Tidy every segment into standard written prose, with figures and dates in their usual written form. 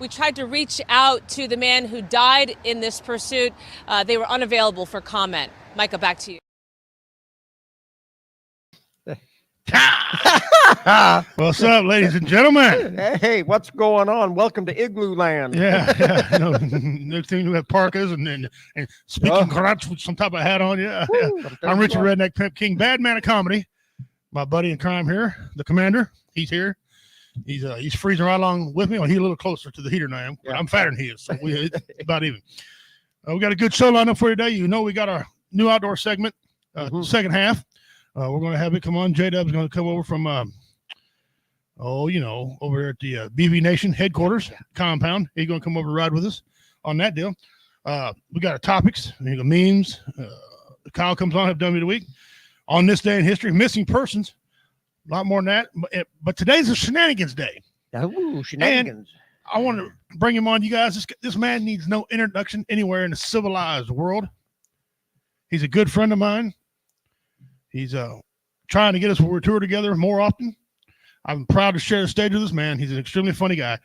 We tried to reach out to the man who died in this pursuit. They were unavailable for comment. Micah, back to you. What's up, ladies and gentlemen? Hey, what's going on? Welcome to Igloo Land. Yeah. You know, next thing you have parkas and speaking crotch with some type of hat on. Yeah. I'm Richard Redneck Pimp King, bad man of comedy. My buddy in crime here, the commander. He's here. He's freezing right along with me. Well, he's a little closer to the heater than I am. But I'm fatter than he is, so it's about even. We got a good show lined up for you today. You know, we got our new outdoor segment, second half. We're going to have it come on. J-Dub's going to come over from, over at the BB Nation headquarters compound. He's going to come over and ride with us on that deal. We got our topics, memes. Kyle comes on, have done me the week. On this day in history, missing persons. A lot more than that. But today's a shenanigans day. Ooh, shenanigans. And I want to bring him on, you guys. This man needs no introduction anywhere in the civilized world. He's a good friend of mine. He's trying to get us to tour together more often. I'm proud to share the stage with this man. He's an extremely funny guy.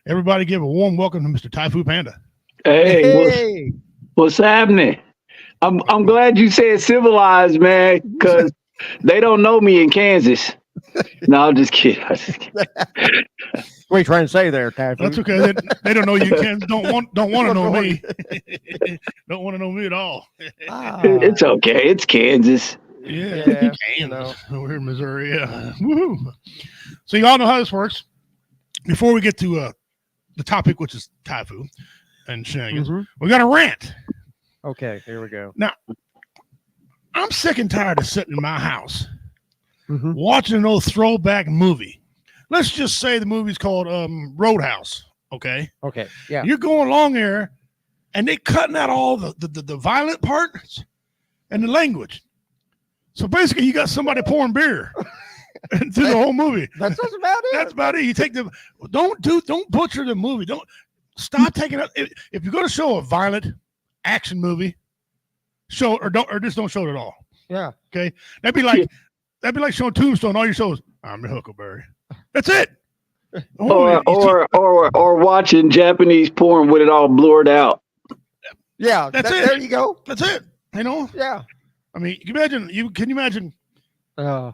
Everybody give a warm welcome to Mr. Tai Fu Panda. Hey. What's happening? I'm glad you said civilized, man, because they don't know me in Kansas. No, I'm just kidding. What are you trying to say there, Tai Fu? That's okay. They don't know you in Kansas. Don't want to know me. Don't want to know me at all. It's okay. It's Kansas. Yeah, we're in Missouri. Yeah. Woo-hoo. So you all know how this works. Before we get to the topic, which is Tai Fu and shenanigans, we got a rant. Okay, here we go. Now, I'm sick and tired of sitting in my house watching an old throwback movie. Let's just say the movie's called Roadhouse. Okay. Yeah. You're going along there, and they cutting out all the violent parts and the language. So basically, you got somebody pouring beer through the whole movie. That's about it. That's about it. You take don't butcher the movie. Don't stop taking it. If you're going to show a violent action movie, show or just don't show it at all. Yeah. Okay. That'd be like showing Tombstone. All your shows. I'm the Huckleberry. That's it. Or watching Japanese porn with it all blurred out. Yeah. That's it. There you go. That's it. You know. Yeah. I mean, can you imagine Tombstone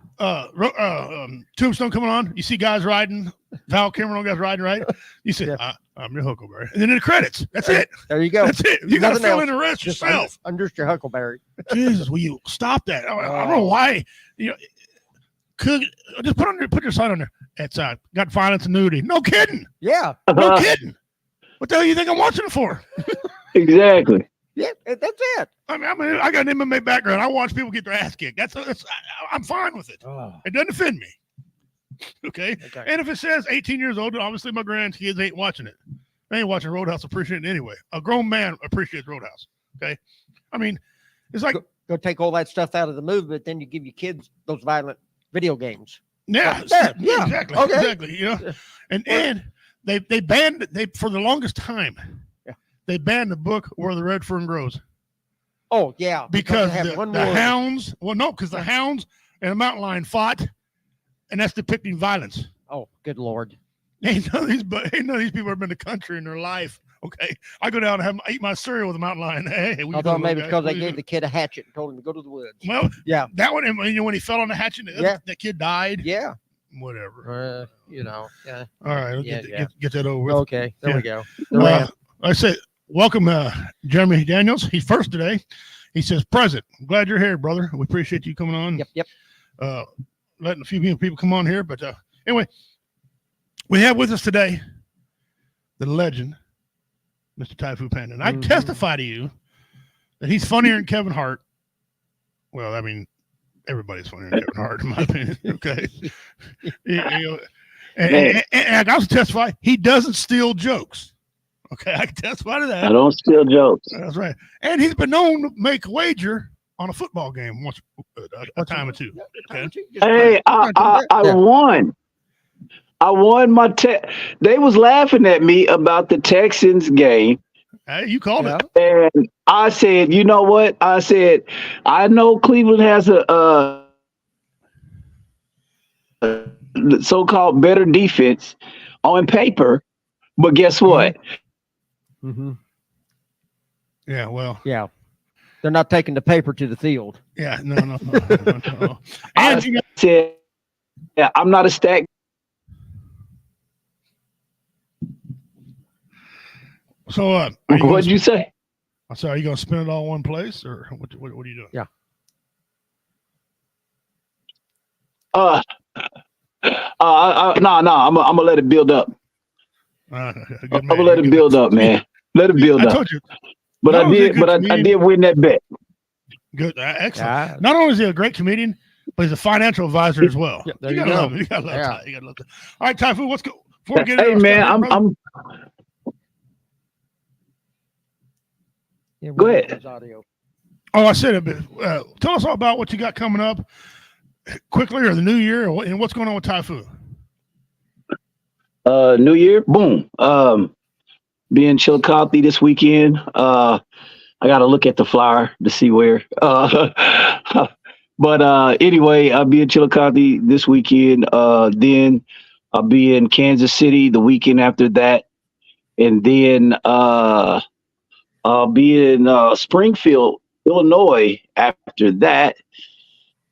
coming on? You see guys riding, Val Cameron guys riding, right? You say, I'm your Huckleberry. And then in the credits, that's it. There you go. That's it. You got to fill in the rest yourself. I'm just your Huckleberry. Jesus, will you stop that? I don't know why. Just put your sign on there. It's got violence and nudity. No kidding. Yeah. No kidding. What the hell you think I'm watching it for? Exactly. Yeah, that's it. I mean, I got an MMA background. I watch people get their ass kicked. I'm fine with it. It doesn't offend me. Okay? And if it says 18 years old, obviously my grandkids ain't watching it. They ain't watching Roadhouse appreciating it anyway. A grown man appreciates Roadhouse. Okay? I mean, it's like go take all that stuff out of the movie, but then you give your kids those violent video games. Yeah, exactly. Okay. Exactly. You know, and they banned for the longest time. They banned the book Where the Red Fern Grows. Oh, yeah. Because the hounds, because the hounds and the mountain lion fought, and that's depicting violence. Oh, good Lord. Ain't none of these people have been to country in their life. Okay. I go down and eat my cereal with a mountain lion. Hey, although maybe because they gave the kid a hatchet and told him to go to the woods. Well, yeah. That one, when he felt on the hatchet, the kid died. Yeah. Whatever. Yeah. All right. Get that over with. Okay. There we go. I say, welcome, Jeremy Daniels. He's first today. He says, "Present. I'm glad you're here, brother. We appreciate you coming on." Yep. Letting a few people come on here, but anyway, we have with us today the legend, Mr. Tai Fu Panda, and I testify to you that he's funnier than Kevin Hart. Well, I mean, everybody's funnier than Kevin Hart, in my opinion. Okay, and I also testify he doesn't steal jokes. Okay, I can testify to that. I don't steal jokes. That's right. And he's been known to make a wager on a football game once, a time or two. Okay? Hey, I won. I won my They was laughing at me about the Texans game. Hey, you called it. And I said, you know what? I said, I know Cleveland has a so-called better defense on paper. But guess what? Mm-hmm. Yeah, well. Yeah. They're not taking the paper to the field. Yeah, no. And I said, yeah, I'm not a stack. So, What'd you say? So, are you going to spend it all in one place, or what are you doing? Yeah. No. I'm gonna let it build up. I'm gonna let it build up, man. Let it build up. I told you. But I did win that bet. Good, excellent. Yeah. Not only is he a great comedian, but he's a financial advisor as well. Yeah, there you you gotta go. love him. You gotta love Yeah. Ty. You gotta love that. All right, Tai Fu, let's go. Before we get Hey into man, Yeah, Go ahead. Audio. Oh, I said a bit. Tell us all about what you got coming up quickly, or the new year, and what's going on with Tai Fu. New Year, boom. Be in Chillicothe this weekend. I got to look at the flyer to see where. But anyway, I'll be in Chillicothe this weekend. Then I'll be in Kansas City the weekend after that, and then I'll be in Springfield, Illinois after that.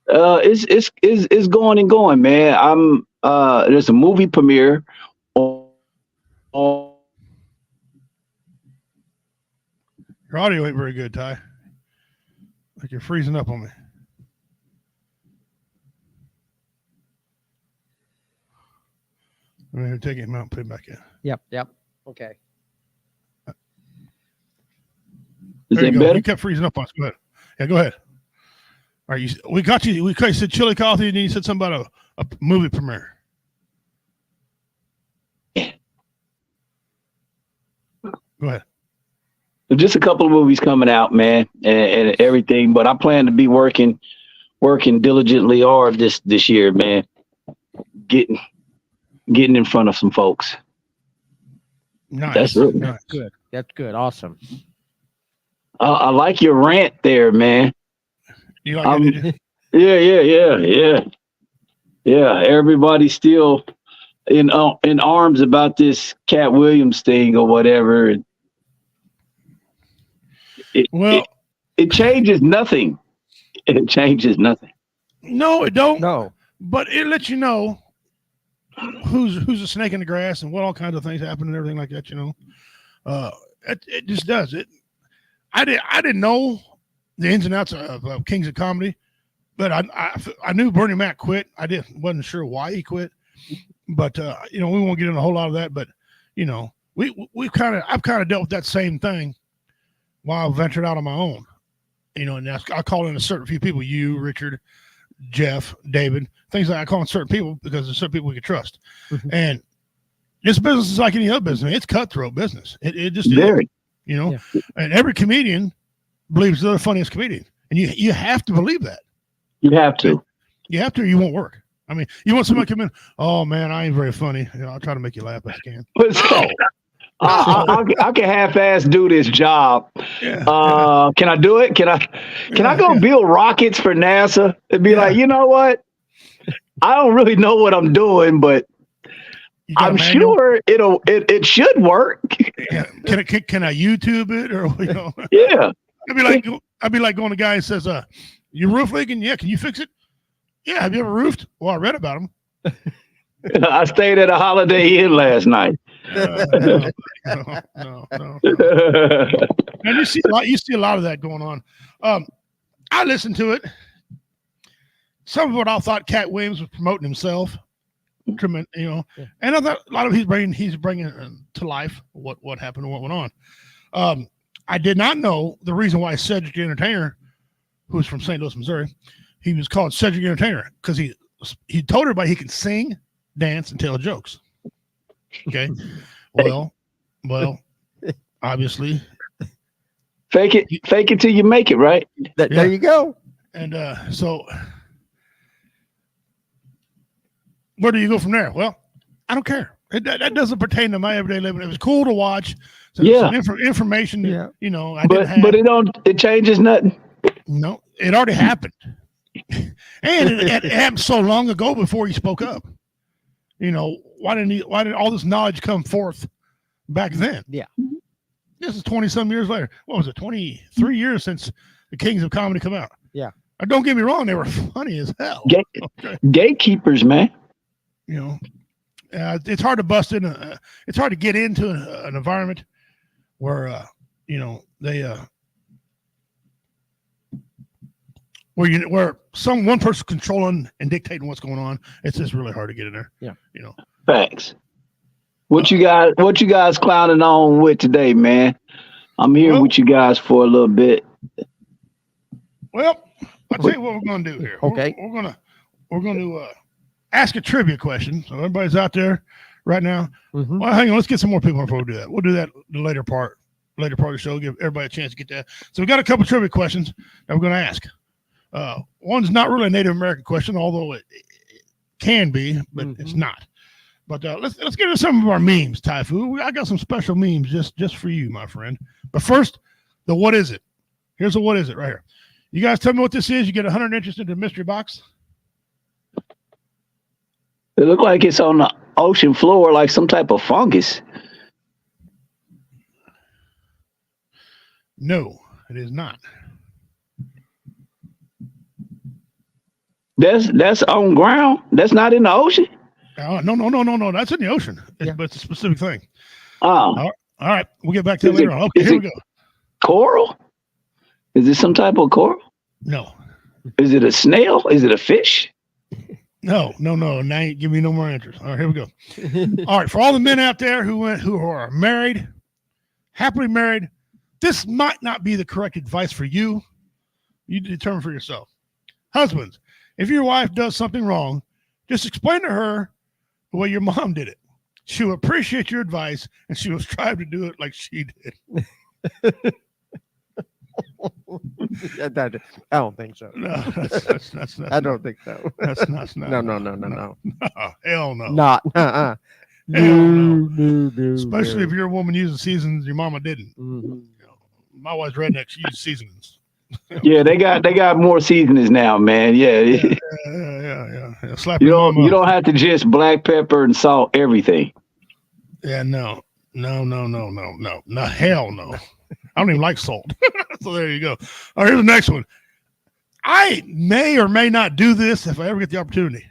It's going and going, man. I'm there's a movie premiere on. Your audio ain't very good, Ty. Like you're freezing up on me. I'm going to take him out and put him back in. Yep. Okay. Is There you that go. better? You kept freezing up on us. Go ahead. Yeah, go ahead. All right, we got you. We said Chillicothe, and then you said something about a movie premiere. Go ahead. Just a couple of movies coming out, man, and everything. But I plan to be working diligently hard this year, man. Getting in front of some folks. Nice. That's it. Nice. Good. That's good. Awesome. I like your rant there, man. You like it, did you? Yeah. Everybody's still in arms about this Cat Williams thing or whatever. It changes nothing. It changes nothing. No, it don't. No. But it lets you know who's a snake in the grass and what all kinds of things happen and everything like that. You know, it just does it. I didn't know the ins and outs of Kings of Comedy, but I knew Bernie Mac quit. Wasn't sure why he quit, but we won't get into a whole lot of that. But I've kind of dealt with that same thing while I ventured out on my own. And I call in a certain few people, you, Richard, Jeff, David, things like I call in certain people because there's certain people we can trust. Mm-hmm. And this business is like any other business. It's cutthroat business. It just Very. is, and every comedian believes they're the funniest comedian. And you have to believe that. You have to. You have to, or you won't work. I mean, you want somebody to come in, oh man, I ain't very funny. I'll try to make you laugh if I can. I can half-ass do this job. Yeah. Can I do it? Can I go build rockets for NASA and be like, you know what? I don't really know what I'm doing, but I'm sure it should work. Yeah. Can I YouTube it or Yeah. I'd be like going to a guy who says, "You roof leaking? Yeah, can you fix it? Yeah, have you ever roofed? Well, I read about them. I stayed at a Holiday Inn last night. No. And you see a lot of that going on. I listened to it. Some of what I thought Cat Williams was promoting himself, and I thought a lot of he's bringing to life what happened and what went on. I did not know the reason why Cedric the Entertainer, who's from St. Louis, Missouri, he was called Cedric the Entertainer because he told everybody he can sing, dance, and tell jokes. Okay, well, obviously, fake it till you make it, right? There you go. And so, where do you go from there? Well, I don't care. That doesn't pertain to my everyday living. It was cool to watch. Some information. Yeah. But it changes nothing. No, it already happened, and it happened so long ago before he spoke up. Why did all this knowledge come forth back then. Yeah. This is 20-some years later. What was it, 23 years since the Kings of Comedy come out? Yeah. Don't get me wrong, they were funny as hell. Okay. Gatekeepers, man. You know, it's hard to bust in. It's hard to get into an environment where, you know, they where one person controlling and dictating what's going on. It's just really hard to get in there. Yeah. You know. Facts. What you guys clowning on with today, man? I'm here with you guys for a little bit. Well, I'll tell you what we're going to do here. Okay. We're going to ask a trivia question. So everybody's out there right now. Mm-hmm. Well, hang on. Let's get some more people before we do that. We'll do that the later part of the show. Give everybody a chance to get that. So we got a couple trivia questions that we're going to ask. One's not really a Native American question, although it can be, but it's not. But let's get into some of our memes, Tai Fu. I got some special memes just for you, my friend. But first, the what is it? Here's the what is it right here. You guys tell me what this is. You get 100 inches into the mystery box. It looked like it's on the ocean floor, like some type of fungus. No, it is not. That's on ground. That's not in the ocean. No. That's in the ocean. But it's a specific thing. Oh, All right. We'll get back to that later on. Okay, here we go. Coral? Is it some type of coral? No. Is it a snail? Is it a fish? No. Now you give me no more answers. All right, here we go. All right, for all the men out there who are married, happily married, this might not be the correct advice for you. You determine for yourself. Husbands, if your wife does something wrong, just explain to her the way your mom did it. She will appreciate your advice, and she will strive to do it like she did. I don't think so. No, that's I don't think so. That's not. No. Hell no. Not. Hell No. Especially if you're a woman using seasonings your mama didn't. Mm-hmm. You know, my wife's redneck. She uses seasonings. Yeah, they got more seasonings now, man. Yeah. Slap You your mama. don't have to just black pepper and salt everything. Yeah, no. Hell no. I don't even like salt. So there you go. All right, here's the next one. I may or may not do this if I ever get the opportunity.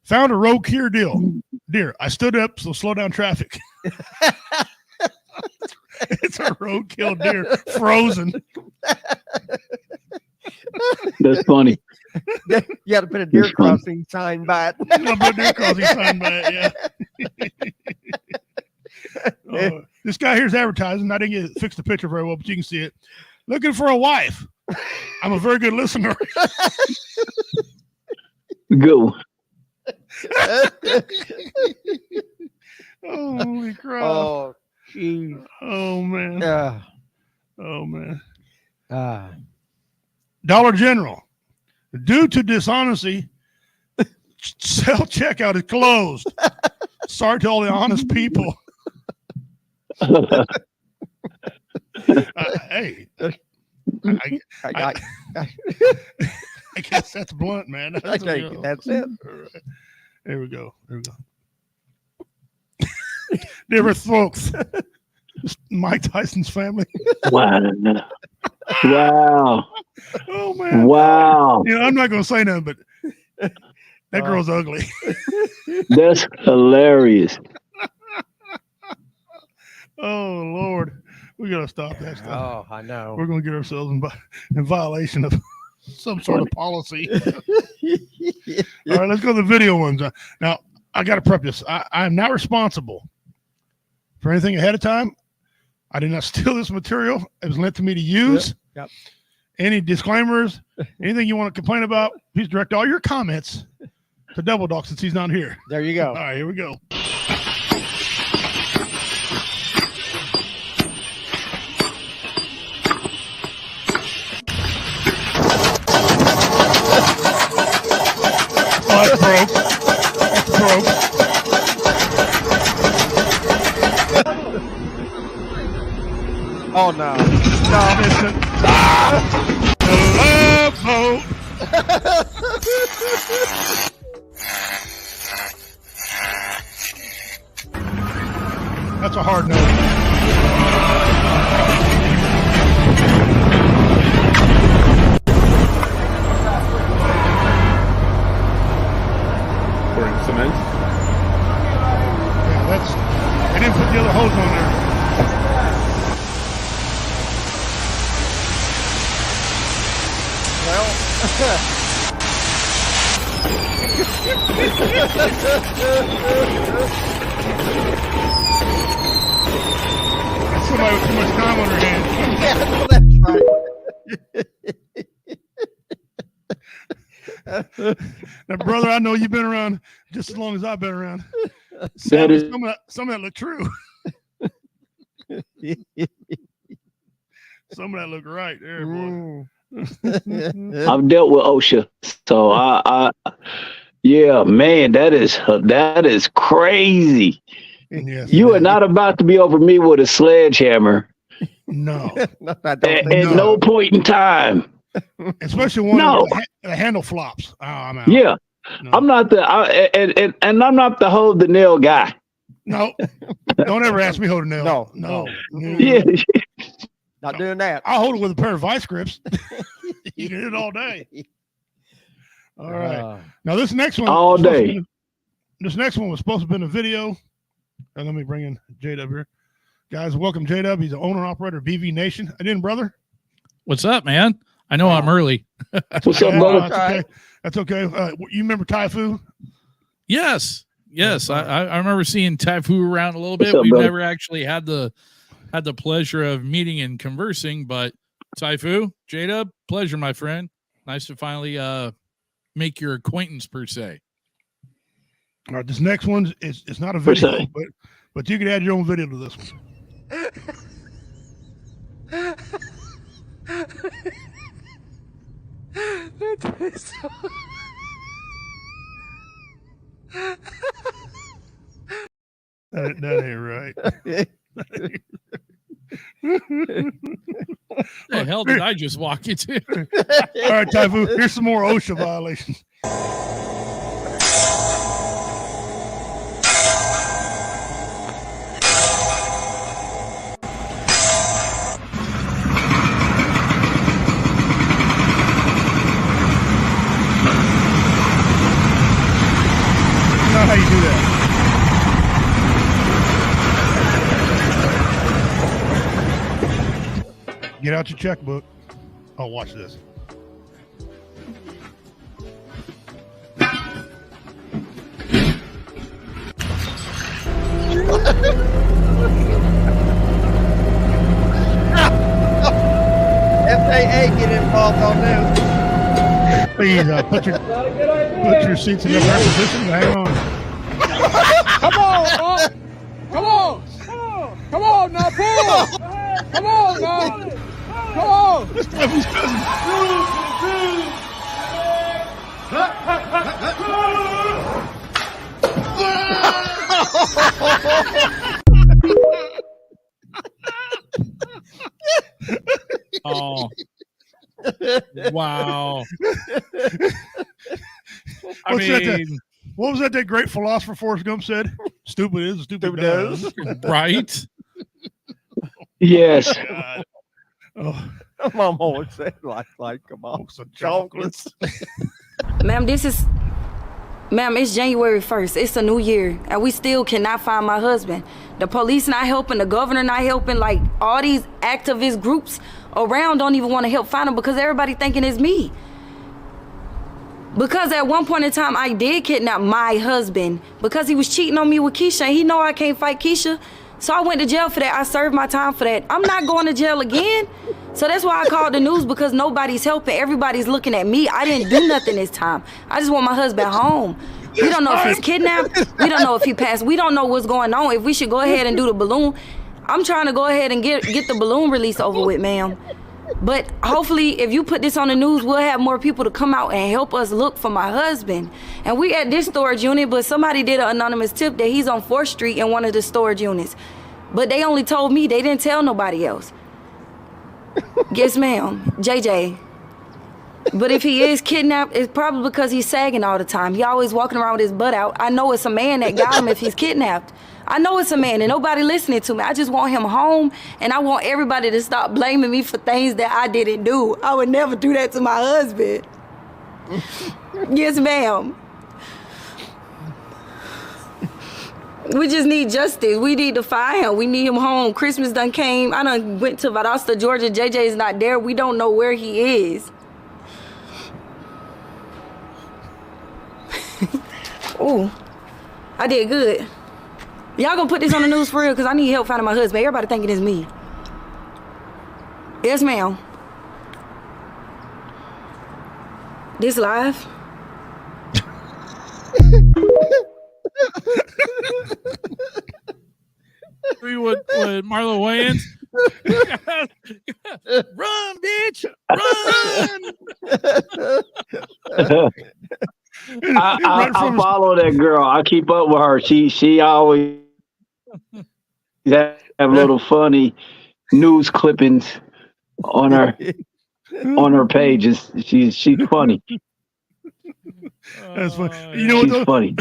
Found a roadkill deer. I stood up, so slow down traffic. It's a roadkill deer, frozen. That's funny. You got to put a deer crossing sign by it. I'll put a deer crossing sign by it, yeah. This guy here's advertising. I didn't fix the picture very well, but you can see it. Looking for a wife. I'm a very good listener. Go. Holy crap. Oh, jeez. Oh, man. Oh, man. Ah. Dollar General. Due to dishonesty, self-checkout is closed. Sorry to all the honest people. Hey. I guess that's blunt, man. That's it. There we go. Different folks. Mike Tyson's family. Wow. Oh, man. Wow. You know, I'm not going to say nothing, but that girl's ugly. That's hilarious. Oh, Lord. We got to stop that stuff. Oh, I know. We're going to get ourselves in violation of some sort of policy. All right, let's go to the video ones. Now, I got to prep this. I am not responsible for anything ahead of time. I did not steal this material. It was lent to me to use. Yep. Any disclaimers, anything you want to complain about, please direct all your comments to Double Dog since he's not here. There you go. All right, here we go. Oh, it's broke. It's broke. Oh, no. No, missed it. Ah! The love boat. That's a hard no. Pouring cement. Yeah, they didn't put the other hose on there. Well, That's somebody with too much time on their hands. yeah, well, that's right. Now, brother, I know you've been around just as long as I've been around. That is, Some of that look true. Some of that look right there, boy. I've dealt with OSHA, so yeah, man, that is crazy. Yes, You are not about to be over me with a sledgehammer No, No, I don't think at so. no point in time. especially one No. the handle flops. Oh, I'm out. Yeah, No. I'm not and I'm not the hold the nail guy. No, don't ever ask me hold a nail. No. Yeah, Not doing that. I'll hold it with a pair of vice grips. You can hit it all day. All right. Now this next one, all day. This next one was supposed to have been a video. And let me bring in J-Dub here. Guys, welcome J-Dub. He's the owner operator of BV Nation. I didn't, brother. What's up, man? I know I'm early. What's up, brother? That's okay. That's okay. You remember Tai Fu? Yes. I remember seeing Tai Fu around a little bit. What's up, We've brother? never actually had the pleasure of meeting and conversing, but Tai Fu, J-Dub, pleasure, my friend. Nice to finally make your acquaintance per se. All right, this next one is not a Per video, se. but you can add your own video to this one. That ain't right. The hell did I just walk into? All right, Tai Fu, here's some more OSHA violations. Not how you do that. Get out your checkbook. Oh, watch this. FAA get involved on this. Please put your seats in the right position. Hang on. Come on, come on, come on now, pull. Come on now, come on. Oh, wow. I mean, What was that great philosopher Forrest Gump said? Stupid is, stupid does. right? Yes. God. Oh, Mom always said like come on. folks are chocolates. Ma'am, it's January 1st. It's a new year, and we still cannot find my husband. The police not helping, the governor not helping, like all these activist groups around don't even want to help find him because everybody thinking it's me. Because at one point in time, I did kidnap my husband because he was cheating on me with Keisha, and he know I can't fight Keisha. So I went to jail for that. I served my time for that. I'm not going to jail again. So that's why I called the news, because nobody's helping. Everybody's looking at me. I didn't do nothing this time. I just want my husband home. We don't know if he's kidnapped. We don't know if he passed. We don't know what's going on. If we should go ahead and do the balloon. I'm trying to go ahead and get the balloon release over with, ma'am. But hopefully, if you put this on the news, we'll have more people to come out and help us look for my husband. And we at this storage unit, but somebody did an anonymous tip that he's on 4th Street in one of the storage units. But they only told me, they didn't tell nobody else. Yes, ma'am, JJ. But if he is kidnapped, it's probably because he's sagging all the time. He always walking around with his butt out. I know it's a man that got him if he's kidnapped. I know it's a man and nobody listening to me. I just want him home, and I want everybody to stop blaming me for things that I didn't do. I would never do that to my husband. Yes, ma'am. We just need justice. We need to find him. We need him home. Christmas done came. I done went to Valdosta, Georgia. JJ is not there. We don't know where he is. Ooh, I did good. Y'all gonna put this on the news for real? Because I need help finding my husband. Everybody thinking it's me. Yes, ma'am. This live? With Marlo Wayans. Run, bitch! Run! I follow that girl. I keep up with her. She always have little funny news clippings on her pages. She's funny. That's funny. You know She's what? funny.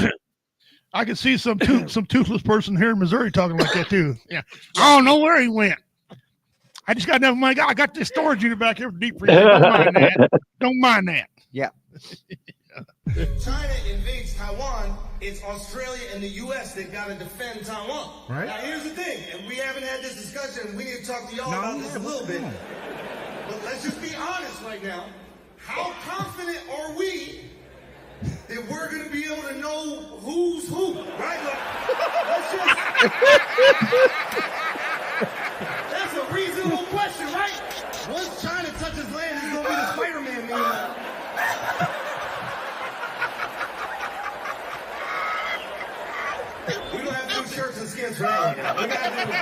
I can see some toothless person here in Missouri talking like that too. Yeah, I don't know where he went. I just got enough money. I got this storage unit back here for deep freeze. Don't mind that. Don't mind that. Yeah. If China invades Taiwan, it's Australia and the U.S. that got to defend Taiwan. Right. Now, here's the thing, and we haven't had this discussion. We need to talk to y'all about this a little bit. But let's just be honest right now. How confident are we that we're going to be able to know who's who? Right? Let's just... That's a reasonable question, right? Once China touches land, it's going to be the Spider-Man meme. We don't have to do shirts and skins for that. We got to do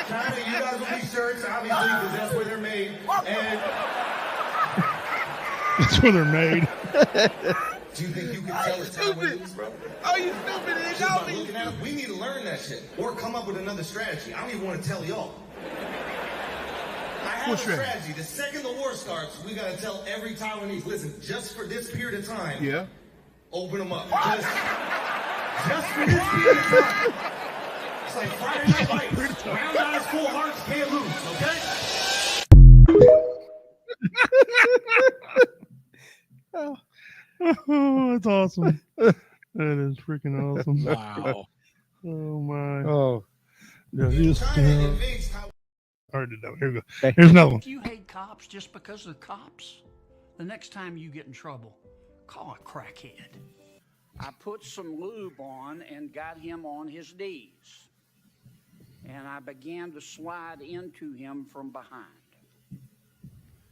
China, you guys will be shirts, obviously, because that's where they're made. And That's where they're made. do you think you can tell us Taiwanese, bro? Oh, you stupid. It got me. Looking at it, we need to learn that shit. Or come up with another strategy. I don't even want to tell y'all. I have a strategy. The second the war starts, we got to tell every Taiwanese, listen, just for this period of time, open them up. Just for this period of time. It's like Friday Night Lights. Round eyes, full hearts, can't lose, okay? Oh, that's awesome. That is freaking awesome. Wow. Oh my. Oh. Yeah, just, China invades Taiwan. all right, here we go. Here's another one. If you hate cops just because of the cops, the next time you get in trouble, call a crackhead. I put some lube on and got him on his knees. And I began to slide into him from behind. I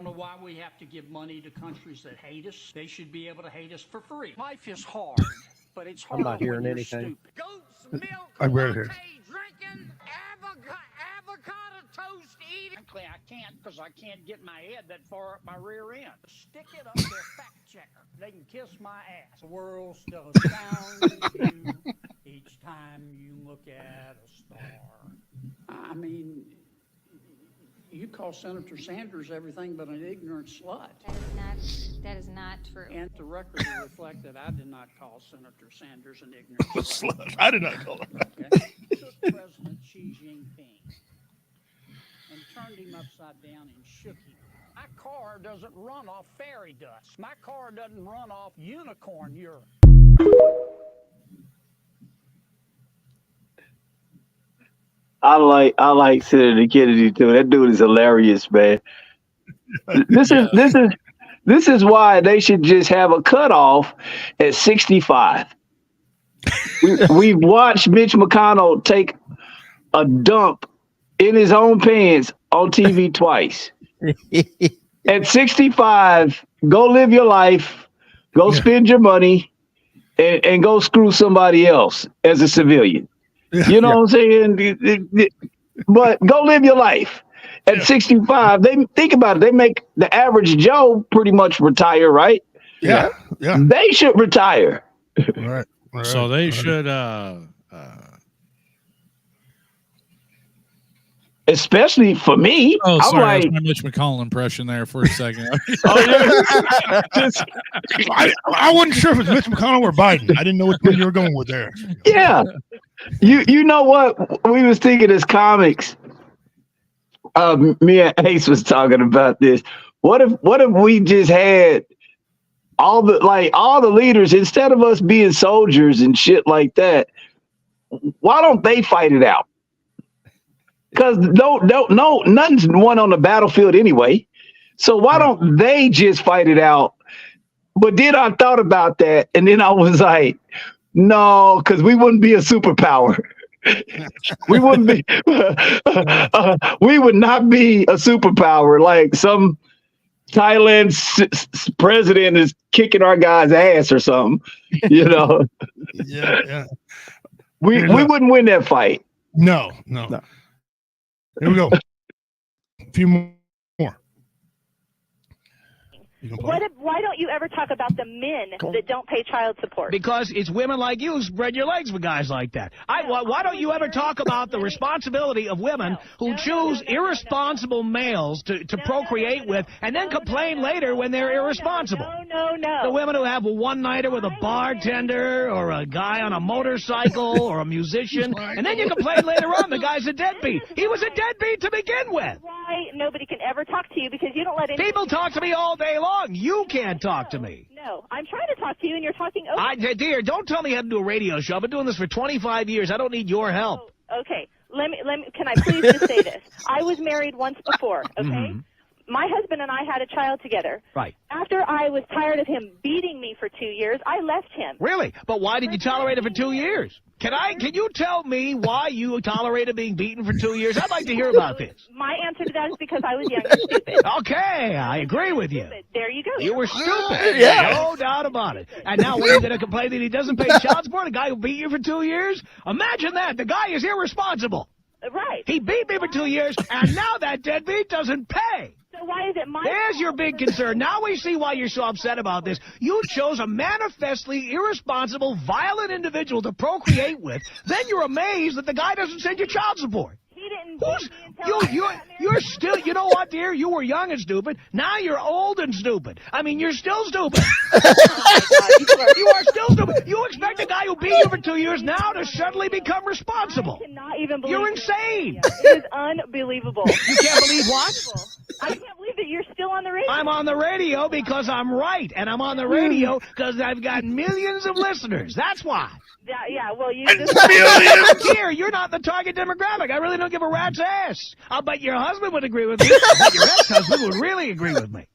don't know why we have to give money to countries that hate us. They should be able to hate us for free. Life is hard, but it's hard. I'm not hearing when you're anything. stupid. Goat's milk, I read it here. drinking, avocado toast eating. Frankly, I can't because I can't get my head that far up my rear end. Stick it up their fact checker. They can kiss my ass. The world still astounds you each time you look at a star. I mean, you call Senator Sanders everything but an ignorant slut. That is not true. And the record will reflect that I did not call Senator Sanders an ignorant slut. I did not call her. Okay? Took President Xi Jinping and turned him upside down and shook him. My car doesn't run off fairy dust. My car doesn't run off unicorn urine. I like Senator Kennedy too. That dude is hilarious, man. This is why they should just have a cutoff at 65. We've watched Mitch McConnell take a dump in his own pants on TV twice. At 65, go live your life, go spend your money, and go screw somebody else as a civilian. You know what I'm saying? But go live your life. At 65, they think about it. They make the average Joe pretty much retire, right? Yeah. They should retire. Right. So they should especially for me. Oh, I'm sorry, like, that was my Mitch McConnell impression there for a second. I wasn't sure if it was Mitch McConnell or Biden. I didn't know which one you were going with there. yeah. You know what? We was thinking as comics. Me and Ace was talking about this. What if we just had all the leaders, instead of us being soldiers and shit like that? Why don't they fight it out? Because no, nothing's won on the battlefield anyway. So why don't they just fight it out? But then I thought about that, and then I was like, no, because we wouldn't be a superpower. We wouldn't be. We would not be a superpower. Like some Thailand president is kicking our guy's ass or something. You know. Yeah. We wouldn't win that fight. No. Here we go. A few more. Why don't you ever talk about the men that don't pay child support? Because it's women like you who spread your legs for guys like that. Why don't you ever talk about the responsibility of women who choose irresponsible males to procreate with and then complain later when they're irresponsible? No. The women who have a one-nighter with a bartender or a guy on a motorcycle or a musician, and then you complain later on the guy's a deadbeat. He was a deadbeat to begin with. Why nobody can ever talk to you because you don't let any people talk to me all day long. You can't talk to me. No, I'm trying to talk to you and you're talking over. Dear, don't tell me how to do a radio show. I've been doing this for 25 years. I don't need your help. Oh, okay. Let me. Can I please just say this? I was married once before, okay? Mm-hmm. My husband and I had a child together. Right. After I was tired of him beating me for 2 years, I left him. Really? But why did you tolerate it for 2 years? Can you tell me why you tolerated being beaten for 2 years? I'd like to hear about this. My answer to that is because I was young and stupid. Okay, I agree with you. There you go. You were stupid. Yeah. No doubt about it. And now we're going to complain that he doesn't pay child support, a guy who beat you for 2 years? Imagine that. The guy is irresponsible. Right. He beat me for 2 years, and now that deadbeat doesn't pay. So why is it my There's your big concern. Now we see why you're so upset about this. You chose a manifestly irresponsible, violent individual to procreate with. Then you're amazed that the guy doesn't send you child support. He didn't. You're still. You know what, dear? You were young and stupid. Now you're old and stupid. I mean, you're still stupid. You are still stupid. You expect a guy who beat you for 2 years now to suddenly become responsible? I cannot even believe You're insane. It is unbelievable. You can't believe what? I can't believe that you're still on the radio. I'm on the radio because I'm right, and I'm on the radio because I've got millions of listeners. That's why. Yeah, well, you just... Here, you're not the target demographic. I really don't give a rat's ass. I'll bet your husband would agree with me. I bet your ex-husband would really agree with me.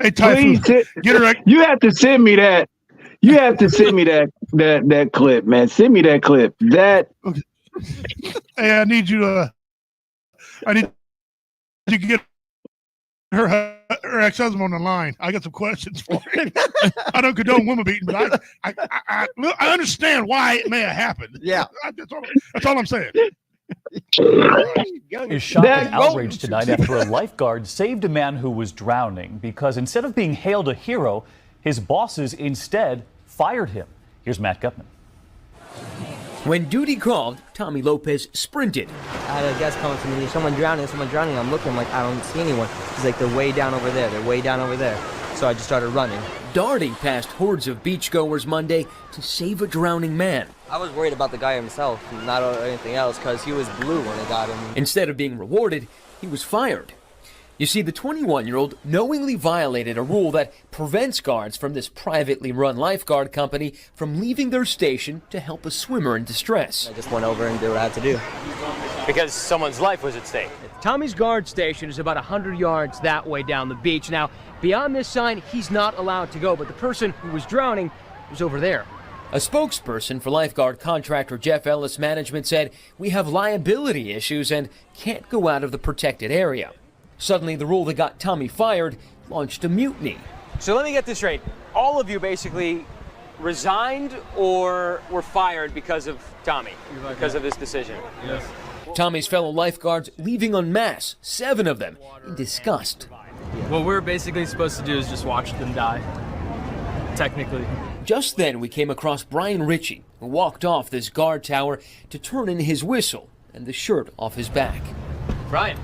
Hey, Tai Fu, get her. You have to send me that. You have to send me that clip, man. Send me that clip. That. Okay. Hey, I need you to get her ex-husband on the line. I got some questions for him. I don't condone women beating, but I understand why it may have happened. Yeah, that's all I'm saying. Is shocked and outraged tonight after a lifeguard saved a man who was drowning because instead of being hailed a hero, his bosses instead fired him. Here's Matt Gutman. When duty called, Tommy Lopez sprinted. I had a guest coming to me, someone drowning. I'm looking, I'm like, I don't see anyone. He's like, they're way down over there, So I just started running. Darting past hordes of beachgoers Monday to save a drowning man. I was worried about the guy himself, not anything else, because he was blue when they got him. Instead of being rewarded, he was fired. You see, the 21-year-old knowingly violated a rule that prevents guards from this privately run lifeguard company from leaving their station to help a swimmer in distress. I just went over and did what I had to do. Because someone's life was at stake. Tommy's guard station is about 100 yards that way down the beach. Now, beyond this sign, he's not allowed to go, but the person who was drowning was over there. A spokesperson for lifeguard contractor Jeff Ellis Management said, "We have liability issues and can't go out of the protected area." Suddenly, the rule that got Tommy fired launched a mutiny. So let me get this straight. All of you basically resigned or were fired because of Tommy, because of this decision? Yes. Tommy's fellow lifeguards leaving en masse, 7 of them, in disgust. What we're basically supposed to do is just watch them die, technically. Just then, we came across Brian Ritchie, who walked off this guard tower to turn in his whistle and the shirt off his back. Brian,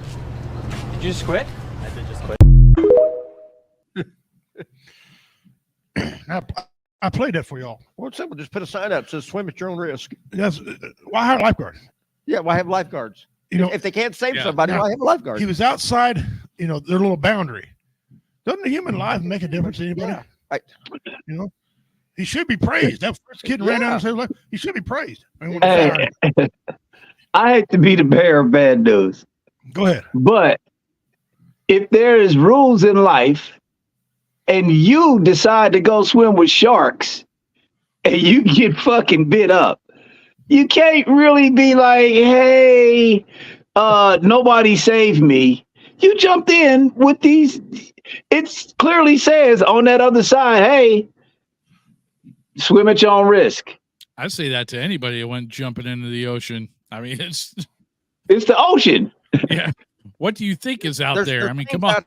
did you just quit? I did just quit. I played that for y'all. Well, it's simple. Just put a sign up that says swim at your own risk. That's why hire lifeguards. Yeah, why have lifeguards? You know, if they can't save Yeah. somebody, why have a lifeguard? He was outside, their little boundary. Doesn't a human life make a difference to anybody? Yeah. He should be praised. That first kid ran down and said, "Look, he should be praised." Hey, I hate to be the bearer of bad news. Go ahead. But if there is rules in life and you decide to go swim with sharks and you get fucking bit up, you can't really be like, hey, nobody saved me. You jumped in with these. It clearly says on that other side, hey, swim at your own risk. I say that to anybody who went jumping into the ocean. I mean, it's the ocean. Yeah. What do you think is out there? I mean, come on.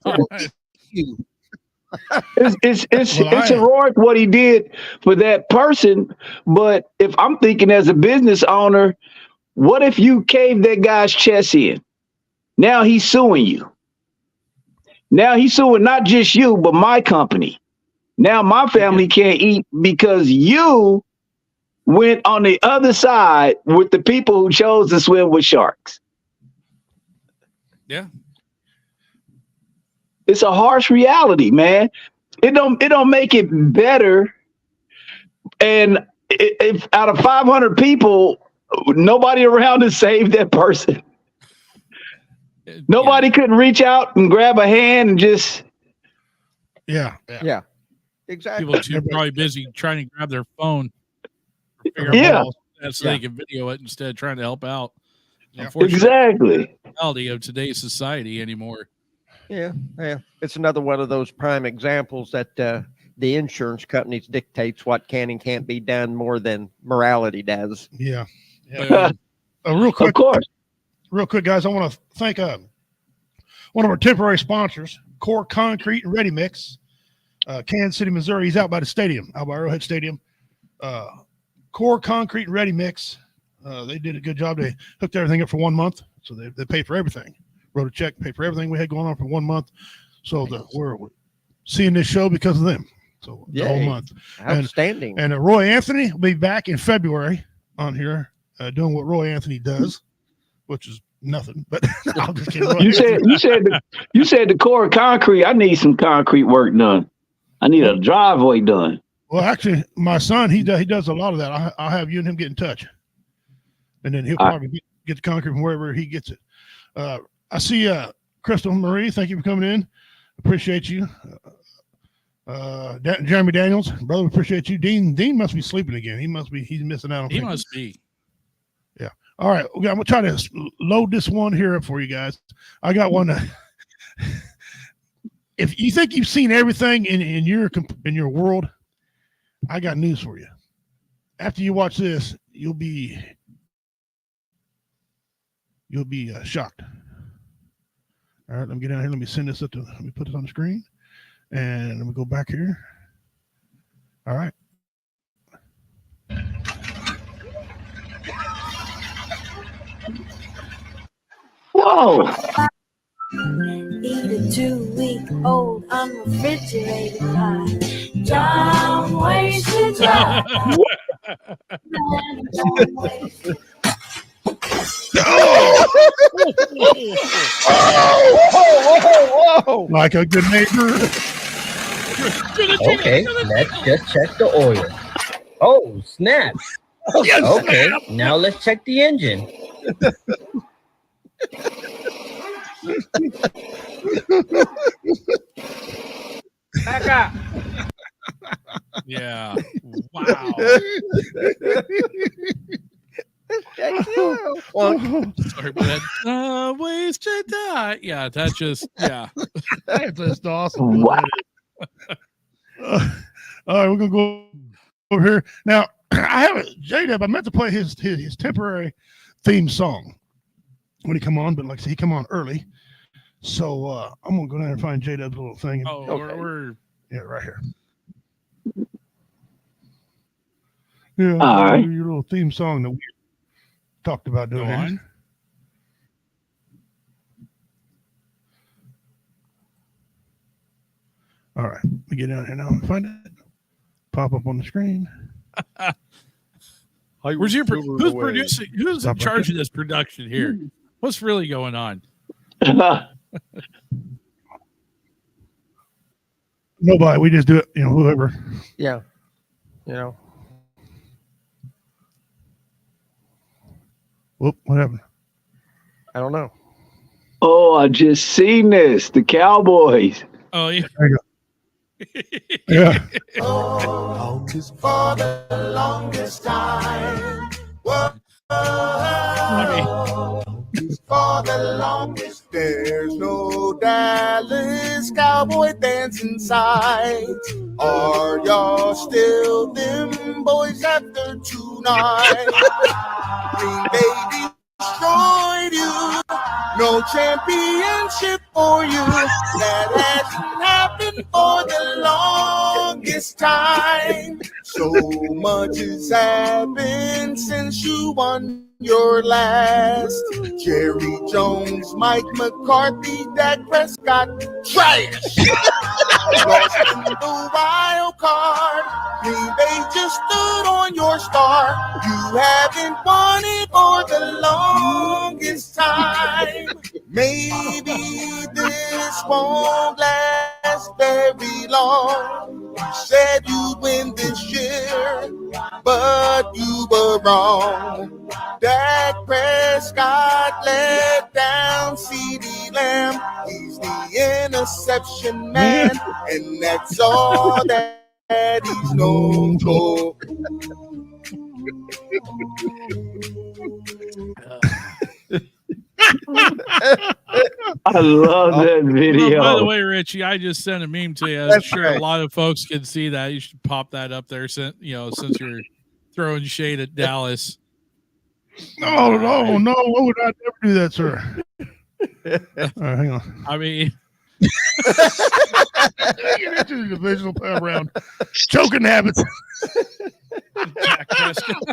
It's heroic what he did for that person. But if I'm thinking as a business owner, what if you caved that guy's chest in? Now he's suing you. Now he's suing not just you, but my company. Now my family can't eat because you went on the other side with the people who chose to swim with sharks. Yeah. It's a harsh reality, man. It don't make it better. And if out of 500 people, nobody around to save that person. Nobody couldn't reach out and grab a hand and just. Yeah. Exactly. People too probably busy trying to grab their phone. Yeah. So they can video it instead of trying to help out. Exactly. Reality of today's society anymore. Yeah. It's another one of those prime examples that the insurance companies dictates what can and can't be done more than morality does. Yeah. Real quick, of course. Real quick, guys, I want to thank one of our temporary sponsors, Core Concrete and Ready Mix, Kansas City, Missouri. He's out by the stadium, out by Arrowhead Stadium. Core Concrete and Ready Mix. They did a good job. They hooked everything up for 1 month, so they paid for everything. Wrote a check, paid for everything we had going on for 1 month. So we're seeing this show because of them. So the whole month. Outstanding. And Roy Anthony will be back in February on here doing what Roy Anthony does, which is nothing. But I'm just kidding. You said the core concrete. I need some concrete work done. I need a driveway done. Well, actually, my son he does a lot of that. I'll have you and him get in touch, and then he'll probably get the concrete from wherever he gets it. I see Crystal Marie. Thank you for coming in. Appreciate you. Jeremy Daniels, brother, appreciate you. Dean must be sleeping again. He's missing out on things. He must be. Yeah. All right. I'm gonna try to load this one here up for you guys. I got one. If you think you've seen everything in your world, I got news for you. After you watch this, you'll be shocked. All right, let me get down here. Let me send this up to. Let me put this on the screen, and let me go back here. All right. Whoa. Eat a 2-week-old unrefrigerated pie. Don't waste your time. Whoa. Like a good neighbor. Okay, let's just check the oil. Oh, snap. Yes, okay, snap. Now let's check the engine. Back up. Yeah. Wow. Sorry about that. Waste your time. Yeah, that just, yeah. That's just awesome. Wow. All right, we're gonna go over here now. I have J-Dub. I meant to play his temporary theme song when he come on, but like I said, he come on early, so I'm gonna go down and find J-Dub's little thing. Oh, okay. We're right here. Yeah, all right. Your little theme song that we talked about doing. All right, let me get down here now and find it. Pop up on the screen. Who's producing? Who's in charge of this production here? What's really going on? Nobody. We just do it. Whoever. Yeah. Whoop! What happened? I don't know. Oh, I just seen this. The Cowboys. Oh yeah. There you go. Yeah. For the longest time. For the longest, there's no Dallas Cowboy fans inside. Are y'all still them boys after tonight? Green Bay destroyed you. No championship for you. That hasn't happened for the longest time. So much has happened since you won your last. Jerry Jones, Mike McCarthy, Dak Prescott, trash. Lost in the wild card. Green Bay just stood on your star. You haven't won it for the longest time. Maybe this won't last very long. You said you'd win this year, but you were wrong. Dak Prescott let down CeeDee Lamb. He's the interception man, and that's all that he's known for. I love that video. By the way, Richie, I just sent a meme to you. I'm sure a lot of folks can see that. You should pop that up there, since you're throwing shade at Dallas. No, what would I never do that, sir? All right, hang on. I mean, get into the divisional round. Choking habits. Jack Prescott.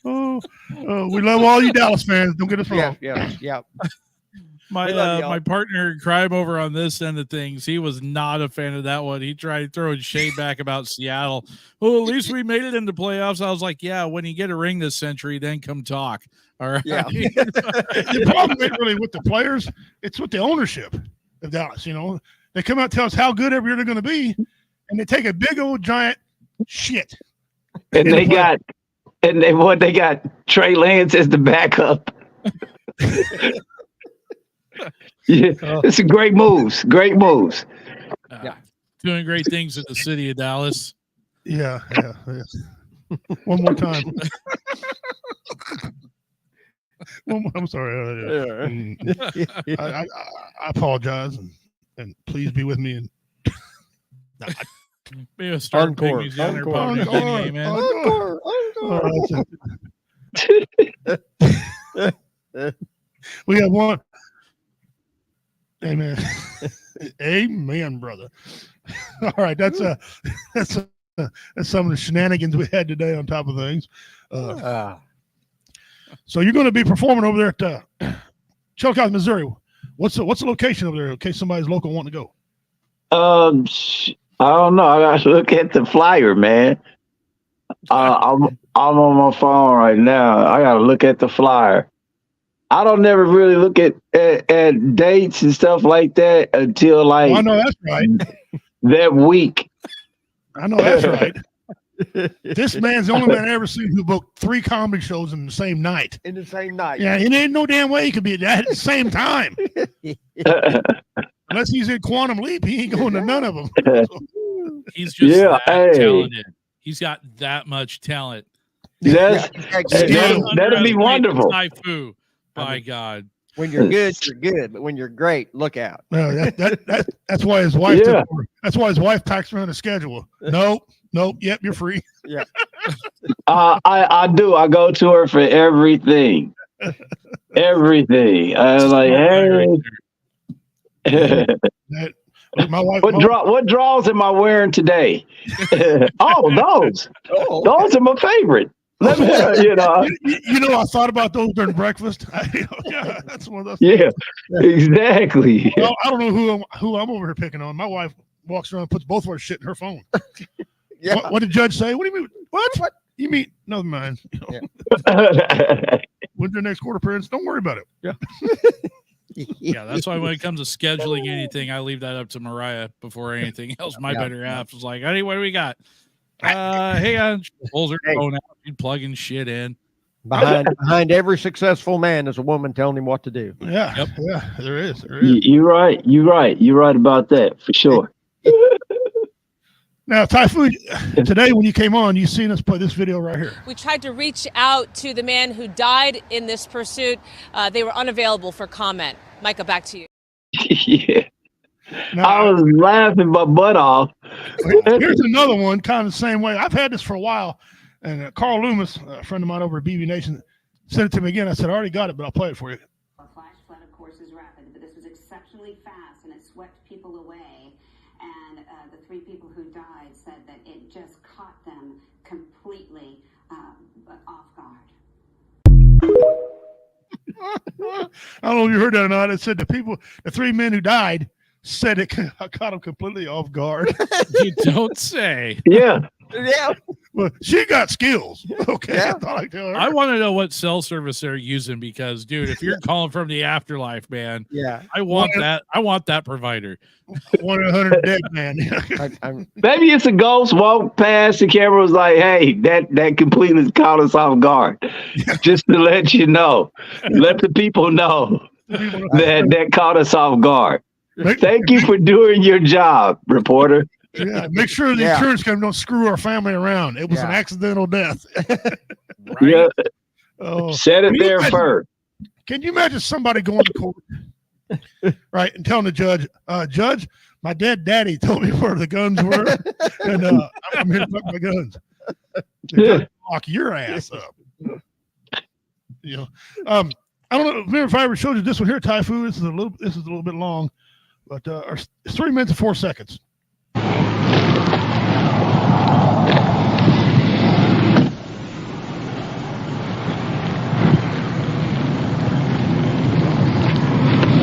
We love all you Dallas fans. Don't get us wrong. Yeah. My partner in crime over on this end of things, he was not a fan of that one. He tried throwing shade back about Seattle. Well, at least we made it into playoffs. I was like, yeah, when you get a ring this century, then come talk. All right. Yeah. The problem ain't really with the players; it's with the ownership of Dallas. They come out and tell us how good every year they're going to be, and they take a big old giant shit. And they got Trey Lance as the backup. Yeah, it's a great moves. Great moves. Doing great things in the city of Dallas. Yeah. One more time. I'm sorry. I apologize, and please be with me. Maybe start picking these younger puppies. We have one. Amen. Amen, brother. All right, that's some of the shenanigans we had today on top of things. So you're going to be performing over there at Chillicothe, Missouri. What's the location over there in case somebody's local wanting to go? I don't know. I got to look at the flyer, man. I'm on my phone right now. I got to look at the flyer. I don't never really look at dates and stuff like that until I know that's right. That week. I know that's right. This man's the only man I ever seen who booked 3 comedy shows in the same night. In the same night. Yeah, it ain't no damn way he could be at the same time. Unless he's in Quantum Leap, he ain't going to none of them. He's just that talented. He's got that much talent. That'd be wonderful. Tai Fu. By God. When you're good, you're good. But when you're great, look out. No, that's why his wife. Yeah. That's why his wife packs around a schedule. Nope. Yep, you're free. Yeah. I do. I go to her for everything. Everything. I was like, hey. My wife. What draws am I wearing today? Those are my favorite. Let me, I thought about those during breakfast. Yeah, that's one of those. Yeah, exactly. Well, I don't know who I'm over here picking on. My wife walks around and puts both of our shit in her phone. Yeah. What did the judge say? What do you mean? What? You mean? Never mind. Yeah. When's their next court appearance? Don't worry about it. Yeah. Yeah, that's why when it comes to scheduling anything, I leave that up to Mariah before anything else. My better half is like, honey, what do we got? Hey, on pulls her phone out, she's plugging shit in. Behind every successful man is a woman telling him what to do. Yeah, Yep. Yeah, there is. You're right. You're right about that for sure. Now, Tai Fu, today when you came on, you seen us play this video right here. We tried to reach out to the man who died in this pursuit. They were unavailable for comment. Micah, back to you. Yeah. I was laughing my butt off. Here's another one, kind of the same way. I've had this for a while, and Carl Loomis, a friend of mine over at BB Nation, sent it to me again. I said, I already got it, but I'll play it for you. A flash flood, of course, is rapid, but this was exceptionally fast, and it swept people away. And the 3 people who died said that it just caught them completely off guard. I don't know if you heard that or not. It said the 3 men who died said it caught them completely off guard. You don't say. Yeah. Yeah. Well, she got skills. Okay. Yeah. I want to know what cell service they're using because, dude, if you're calling from the afterlife, man, yeah, I want that. I want that provider. 100 dead man. Maybe it's a ghost walked past the camera was like, hey, that completely caught us off guard. Just to let you know. Let the people know that caught us off guard. Thank you for doing your job, reporter. Yeah, make sure the insurance company don't screw our family around. It was an accidental death. Right? Yeah. Oh. Set it there first. Can you imagine somebody going to court, right, and telling the judge, Judge, my dead daddy told me where the guns were, and I'm here to fuck my guns. Lock your ass up. You know, I don't know if I ever showed you this one here, Tai Fu. This is a little bit long, but it's 3 minutes and 4 seconds.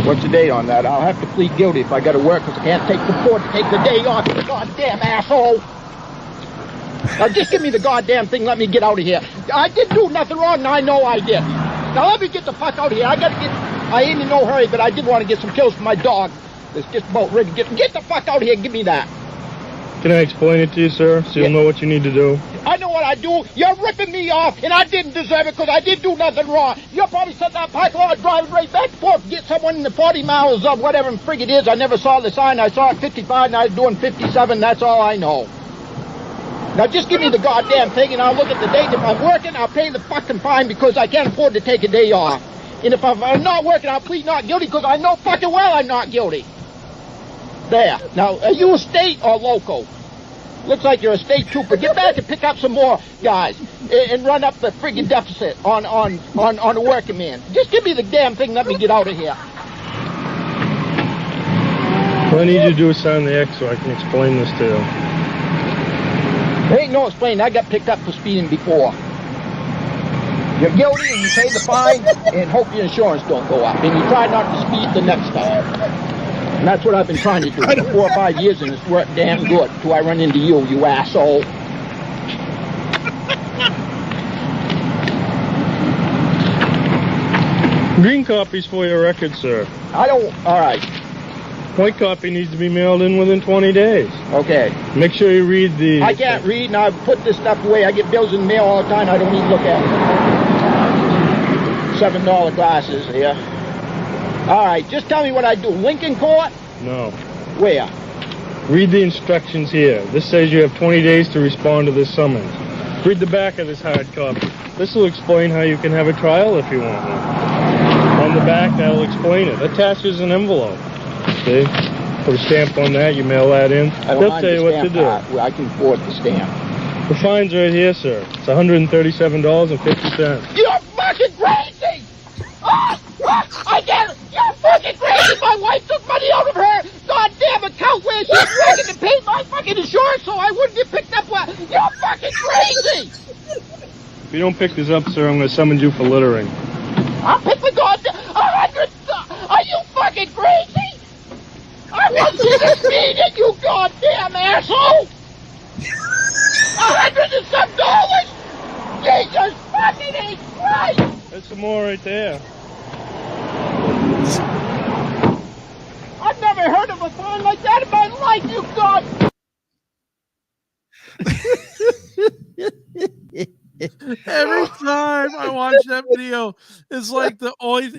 What's the date on that? I'll have to plead guilty if I got to work because I can't take the court to take the day off. You goddamn asshole! Now just give me the goddamn thing. Let me get out of here. I didn't do nothing wrong, and I know I did. Now let me get the fuck out of here. I ain't in no hurry, but I did want to get some pills for my dog. It's just about ready to get the fuck out of here. Give me that. Can I explain it to you, sir, so you'll know what you need to do? I know what I do. You're ripping me off, and I didn't deserve it because I didn't do nothing wrong. You're probably sitting that parking lot driving right back and forth to get someone in the 40 miles of whatever frig it is. I never saw the sign. I saw it 55, and I was doing 57. That's all I know. Now just give me the goddamn thing, and I'll look at the date. If I'm working, I'll pay the fucking fine because I can't afford to take a day off. And if I'm not working, I'll plead not guilty because I know fucking well I'm not guilty. There. Now, are you a state or local? Looks like you're a state trooper. Get back and pick up some more guys and run up the friggin' deficit on the working man. Just give me the damn thing. Let me get out of here. What I need you to do is sign the X so I can explain this to you. There ain't no explaining. I got picked up for speeding before. You're guilty and you pay the fine and hope your insurance don't go up. And you try not to speed the next time. And that's what I've been trying to do for 4 or 5 years, and it's worked damn good till I run into you, you asshole. Green copy's for your record, sir. I don't... All right. White copy needs to be mailed in within 20 days. Okay. Make sure you read the... I can't read, and I put this stuff away. I get bills in the mail all the time. I don't even look at it. $7 glasses here. All right, just tell me what I do. Lincoln Court? No. Where? Read the instructions here. This says you have 20 days to respond to this summons. Read the back of this hard copy. This will explain how you can have a trial if you want one. On the back, that'll explain it. Attaches an envelope. See? Put a stamp on that, you mail that in. They'll tell you what to do. I can afford the stamp. The fine's right here, sir. It's $137.50. You're fucking crazy! I get it! You're fucking crazy! My wife took money out of her goddamn account where she's working to pay my fucking insurance so I wouldn't get picked up. You're fucking crazy! If you don't pick this up, sir, I'm going to summon you for littering. I'll pick the goddamn 100. Are you fucking crazy? I want you to feed it, you goddamn asshole. $100 and some dollars. Jesus fucking Christ! There's some more right there. I've never heard of a phone like that in my life, you god. Every time I watch that video, it's like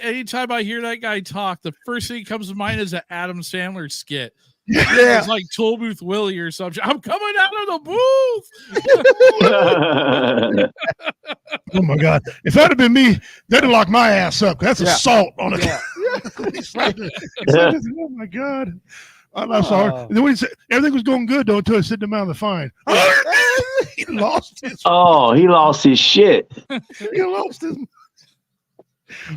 anytime I hear that guy talk, the first thing that comes to mind is an Adam Sandler skit. Yeah. It's like Toll Booth Willie or something. I'm coming out of the booth. Oh my God! If that had been me, they'd have locked my ass up. That's assault on a. Yeah. Oh my God! I'm sorry. And then when he said everything was going good though until I sit him out of the fine. He lost his. Oh, he lost his shit. He lost his.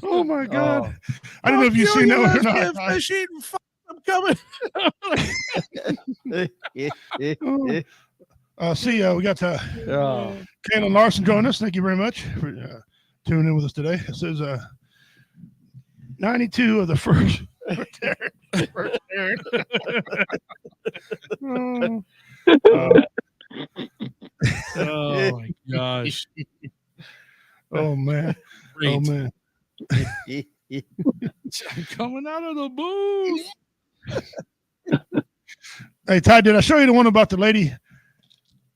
Oh my God! I don't know if you've seen that one or not. Fish eating. I'm coming. See, we got Kaylin Larson joining us. Thank you very much for tuning in with us today. It says 92 of the first. Oh my gosh. Oh man. Great. Oh man. I'm coming out of the booth. Hey Ty, did I show you the one about the lady?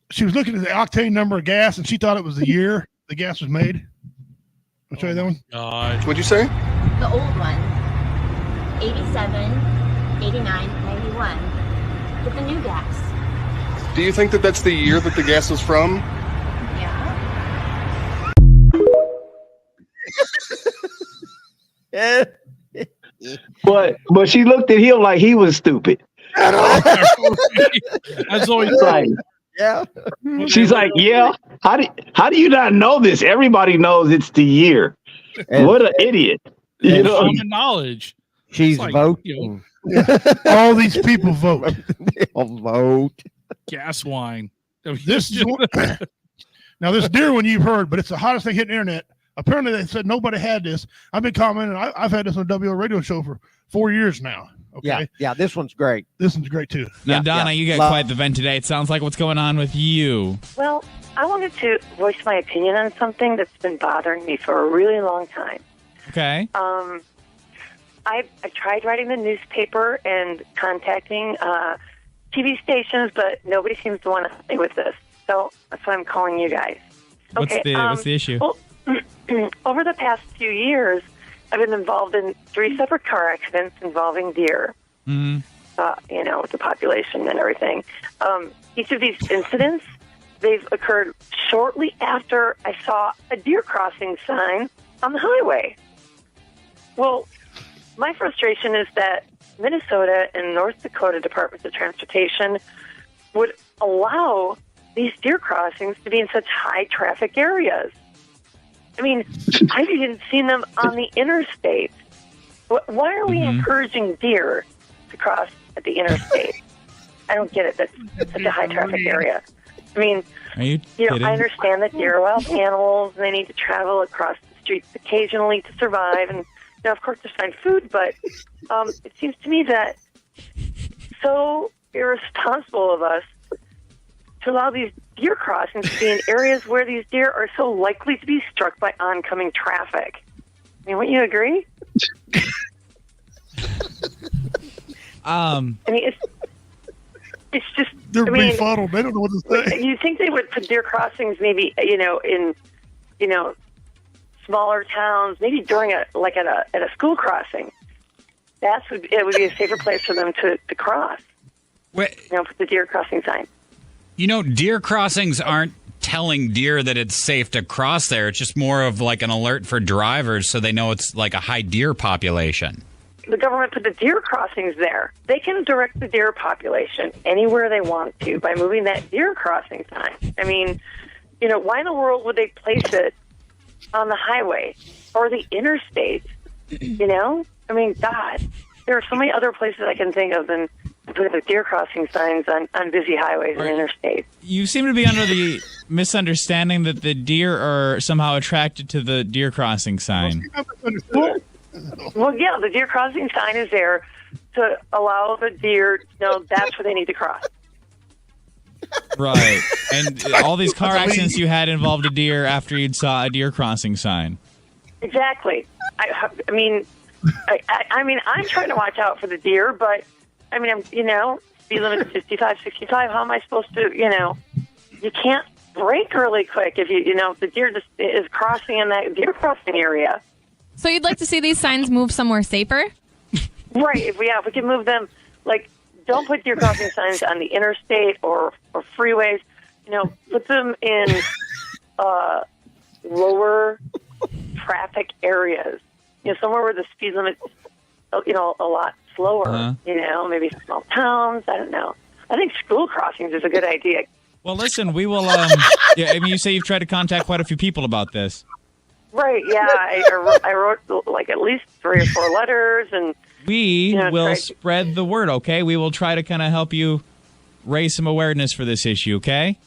She was looking at the octane number of gas and she thought it was the year the gas was made. I'll show you that one. God. What'd you say? The old one. 87, 89, 91. But the new gas. Do you think that that's the year that the gas was from? Yeah. But she looked at him like he was stupid. That's always like, yeah. She's like, yeah. How do you not know this? Everybody knows it's the year. What an idiot! You know, common knowledge. She's like, voting. All these people vote. They all vote. Gas wine. This is now this deer one you've heard, but it's the hottest thing hitting the internet. Apparently, they said nobody had this. I've been commenting. I've had this on a WO radio show for 4 years now. Okay. Yeah. This one's great. This one's great too. Now, Donna, you got quite the vent today. It sounds like what's going on with you. Well, I wanted to voice my opinion on something that's been bothering me for a really long time. Okay. I tried writing the newspaper and contacting TV stations, but nobody seems to want to help me with this. So that's why I'm calling you guys. What's the issue? Well, over the past few years, I've been involved in 3 separate car accidents involving deer. Mm-hmm. With the population and everything. Each of these incidents, they've occurred shortly after I saw a deer crossing sign on the highway. Well, my frustration is that Minnesota and North Dakota Departments of Transportation would allow these deer crossings to be in such high traffic areas. I mean, I've even seen them on the interstate. Why are we encouraging deer to cross at the interstate? I don't get it. That's such a high traffic area. I mean, I understand that deer are wild animals and they need to travel across the streets occasionally to survive. And, of course, to find food. But it seems to me that so irresponsible of us to allow these deer crossings to be in areas where these deer are so likely to be struck by oncoming traffic. I mean, wouldn't you agree? I mean, it's just they're befuddled. They don't know what to say. You think they would put deer crossings maybe in smaller towns, maybe during at a school crossing. It would be a safer place for them to cross. Wait. Put the deer crossing sign. Deer crossings aren't telling deer that it's safe to cross there. It's just more of like an alert for drivers so they know it's like a high deer population. The government put the deer crossings there. They can direct the deer population anywhere they want to by moving that deer crossing sign. I mean, why in the world would they place it on the highway or the interstate? I mean, God, there are so many other places I can think of than put the deer crossing signs on busy highways and interstates. You seem to be under the misunderstanding that the deer are somehow attracted to the deer crossing sign. Well, yeah, the deer crossing sign is there to allow the deer to know that's where they need to cross. Right. And all these car accidents you had involved a deer after you'd saw a deer crossing sign. Exactly. I mean, I'm trying to watch out for the deer, but I mean, speed limit is 55, 65. How am I supposed to, you can't brake really quick if if the deer just is crossing in that deer crossing area. So you'd like to see these signs move somewhere safer? Right. If we can move them, like, don't put deer crossing signs on the interstate or freeways. Put them in lower traffic areas. Somewhere where the speed limit, a lot slower. Maybe small towns. I don't know. I think school crossings is a good idea. Well, listen, we will. You say you've tried to contact quite a few people about this. Right. Yeah. I wrote like at least 3 or 4 letters, and we will spread the word. Okay, we will try to kind of help you raise some awareness for this issue. Okay.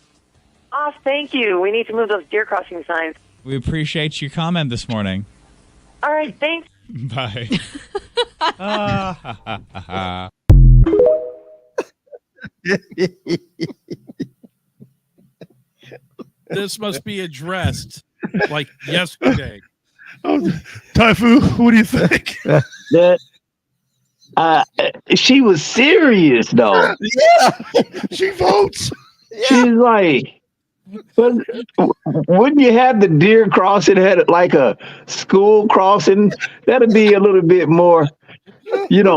Oh, thank you. We need to move those deer crossing signs. We appreciate your comment this morning. All right. Thanks. Bye. This must be addressed like yesterday. Tai Fu, what do you think? She was serious, though. Yeah, she votes. Yeah. She's like, but wouldn't you have the deer crossing at like a school crossing? That'd be a little bit more,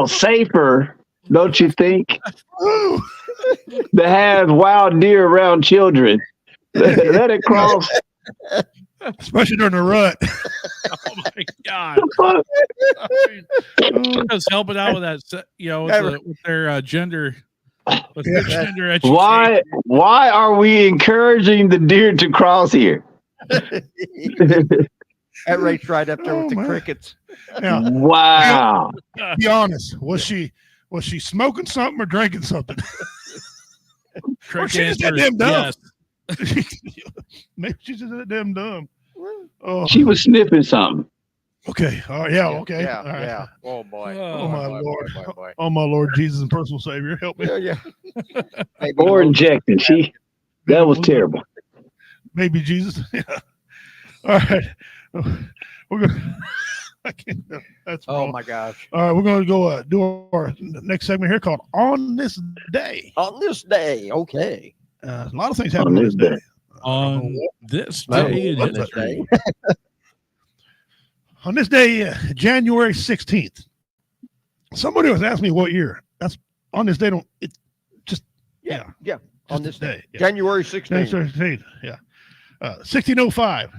safer, don't you think? To have wild deer around children. Let it cross. Especially during the rut. Oh my God! Just helping out with that, with their gender. With their gender education. Why are we encouraging the deer to cross here? That race right up there with the crickets. Now, wow. Be honest. Was she smoking something or drinking something? Or she just that damn dumb. Yes. Maybe she's just that damn dumb. She was sniffing something. Okay. All right. Yeah. Okay. Yeah. All right. Yeah. Oh boy. Oh my Lord. Boy. Oh my Lord Jesus and personal Savior, help me. Yeah. Or injecting. That was terrible. Baby Jesus. Yeah. All right. We're gonna. I can't. That's wrong. Oh my gosh. All right. We're gonna go do our next segment here called "On This Day." On this day. Okay. A lot of things happen on this day. On this day. On this day, January 16th. Somebody was asking me what year. That's on this day. Yeah. On this day. Yeah. January 16th. January 16th. Yeah. 1605.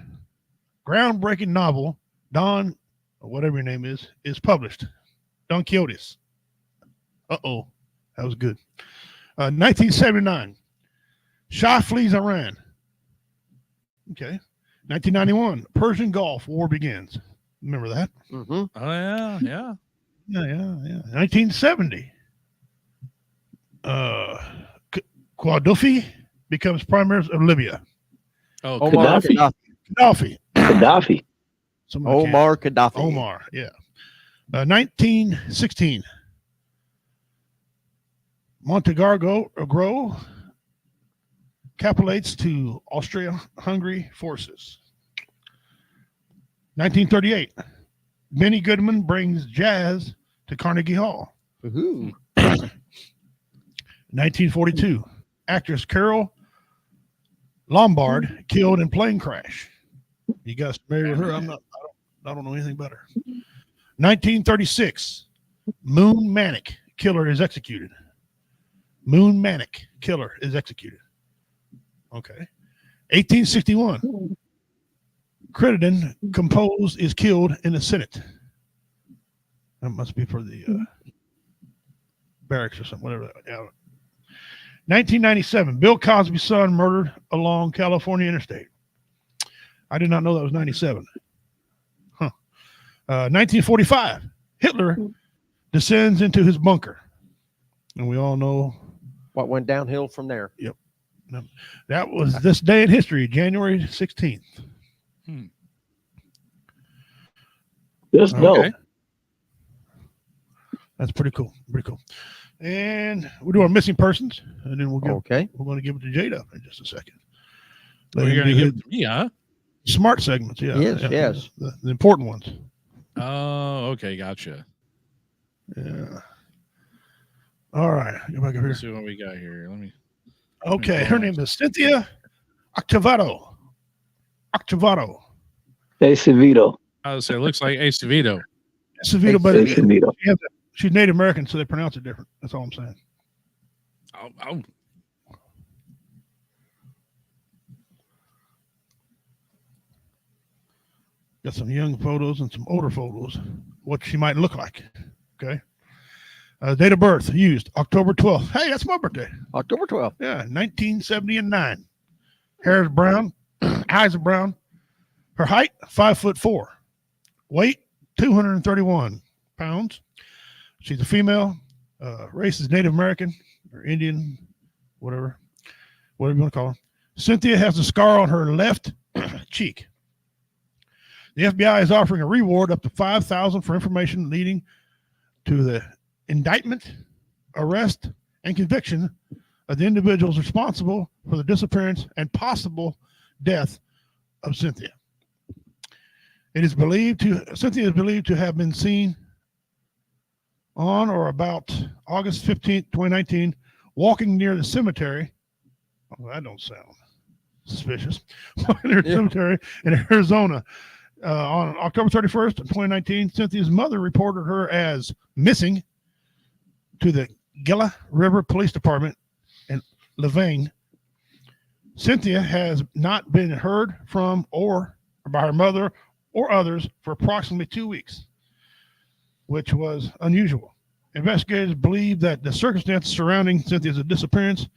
Groundbreaking novel, Don, or whatever your name is published. Don Quixote. Uh-oh. That was good. 1979. Shah flees Iran. Okay. 1991. Persian Gulf War begins. Remember that? Mm-hmm. Oh, yeah. Yeah. Yeah. 1970. Gaddafi becomes prime minister of Libya. Oh, Gaddafi. Omar Gaddafi. Omar, yeah. 1916. Montenegro capitulates to Austria-Hungary forces. 1938. Benny Goodman brings jazz to Carnegie Hall. 1942. Actress Carol Lombard killed in plane crash. You guys familiar with her? I don't know anything about her. 1936. Moon Manic killer is executed. Moon Manic killer is executed. Okay. 1861. Crittenden composed is killed in the Senate. That must be for the barracks or something, whatever. Yeah. 1997. Bill Cosby's son murdered along California Interstate. I did not know that was 97. 1945. Hitler descends into his bunker. And we all know what went downhill from there. Yep. That was this day in history, January 16th. That's dope. That's pretty cool. Pretty cool. And we'll do our missing persons, and then we're going to give it to Jada in just a second. You're going to give it to me, huh? Smart segments, yeah. Yes. The important ones. Oh, okay, gotcha. Yeah. All right. Get back over here. Let's see what we got here. Let me. Okay, her name is Cynthia Octavado. Acevedo. I would say it looks like Acevedo. Acevedo, but Acevedo. She's Native American, so they pronounce it different. That's all I'm saying. Oh. Got some young photos and some older photos. What she might look like. Okay. Date of birth used October 12th. Hey, that's my birthday. October 12th. Yeah, 1979. Hair is brown, eyes are brown. Her height 5'4". Weight 231 pounds. She's a female. Race is Native American or Indian, whatever you want to call her. Cynthia has a scar on her left cheek. The FBI is offering a reward up to $5,000 for information leading to the indictment, arrest, and conviction of the individuals responsible for the disappearance and possible death of Cynthia. Cynthia is believed to have been seen on or about August 15th, 2019, walking near the cemetery. Oh, that don't sound suspicious. Walking near the cemetery in Arizona. On October 31st, 2019, Cynthia's mother reported her as missing to the Gila River Police Department in Laverne. Cynthia has not been heard from or by her mother or others for approximately 2 weeks, which was unusual. Investigators believe that the circumstances surrounding Cynthia's disappearance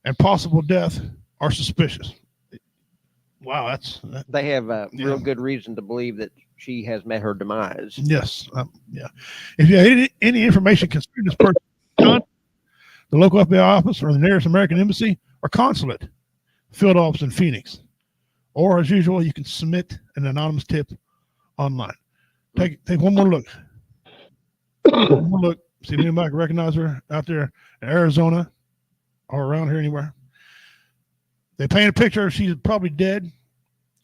and possible death are suspicious. Wow, they have a real good reason to believe that she has met her demise. Yes, yeah. If you have any information concerning this person, contact the local FBI office or the nearest American embassy or consulate, field office in Phoenix. Or as usual, you can submit an anonymous tip online. Take one more look. One more look. See if anybody can recognize her out there in Arizona or around here anywhere. They paint a picture. She's probably dead.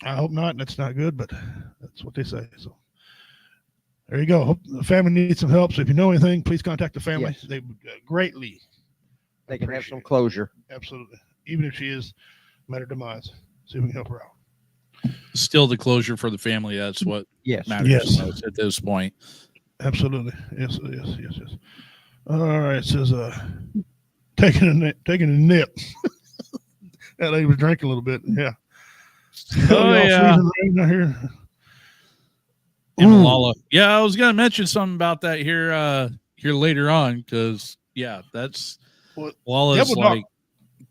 I hope not. That's not good, but that's what they say. So there you go. Hope the family needs some help. So if you know anything, please contact the family. Yes. They would greatly. They can have some closure. Absolutely. Even if she is met her demise. See if we can help her out. Still the closure for the family. That's what matters most at this point. Absolutely. Yes. All right. It says taking a nip. That lady was drinking a little bit. Yeah. Oh, yeah. Right here. Malala. Yeah, I was going to mention something about that here later on because, that's Malala's like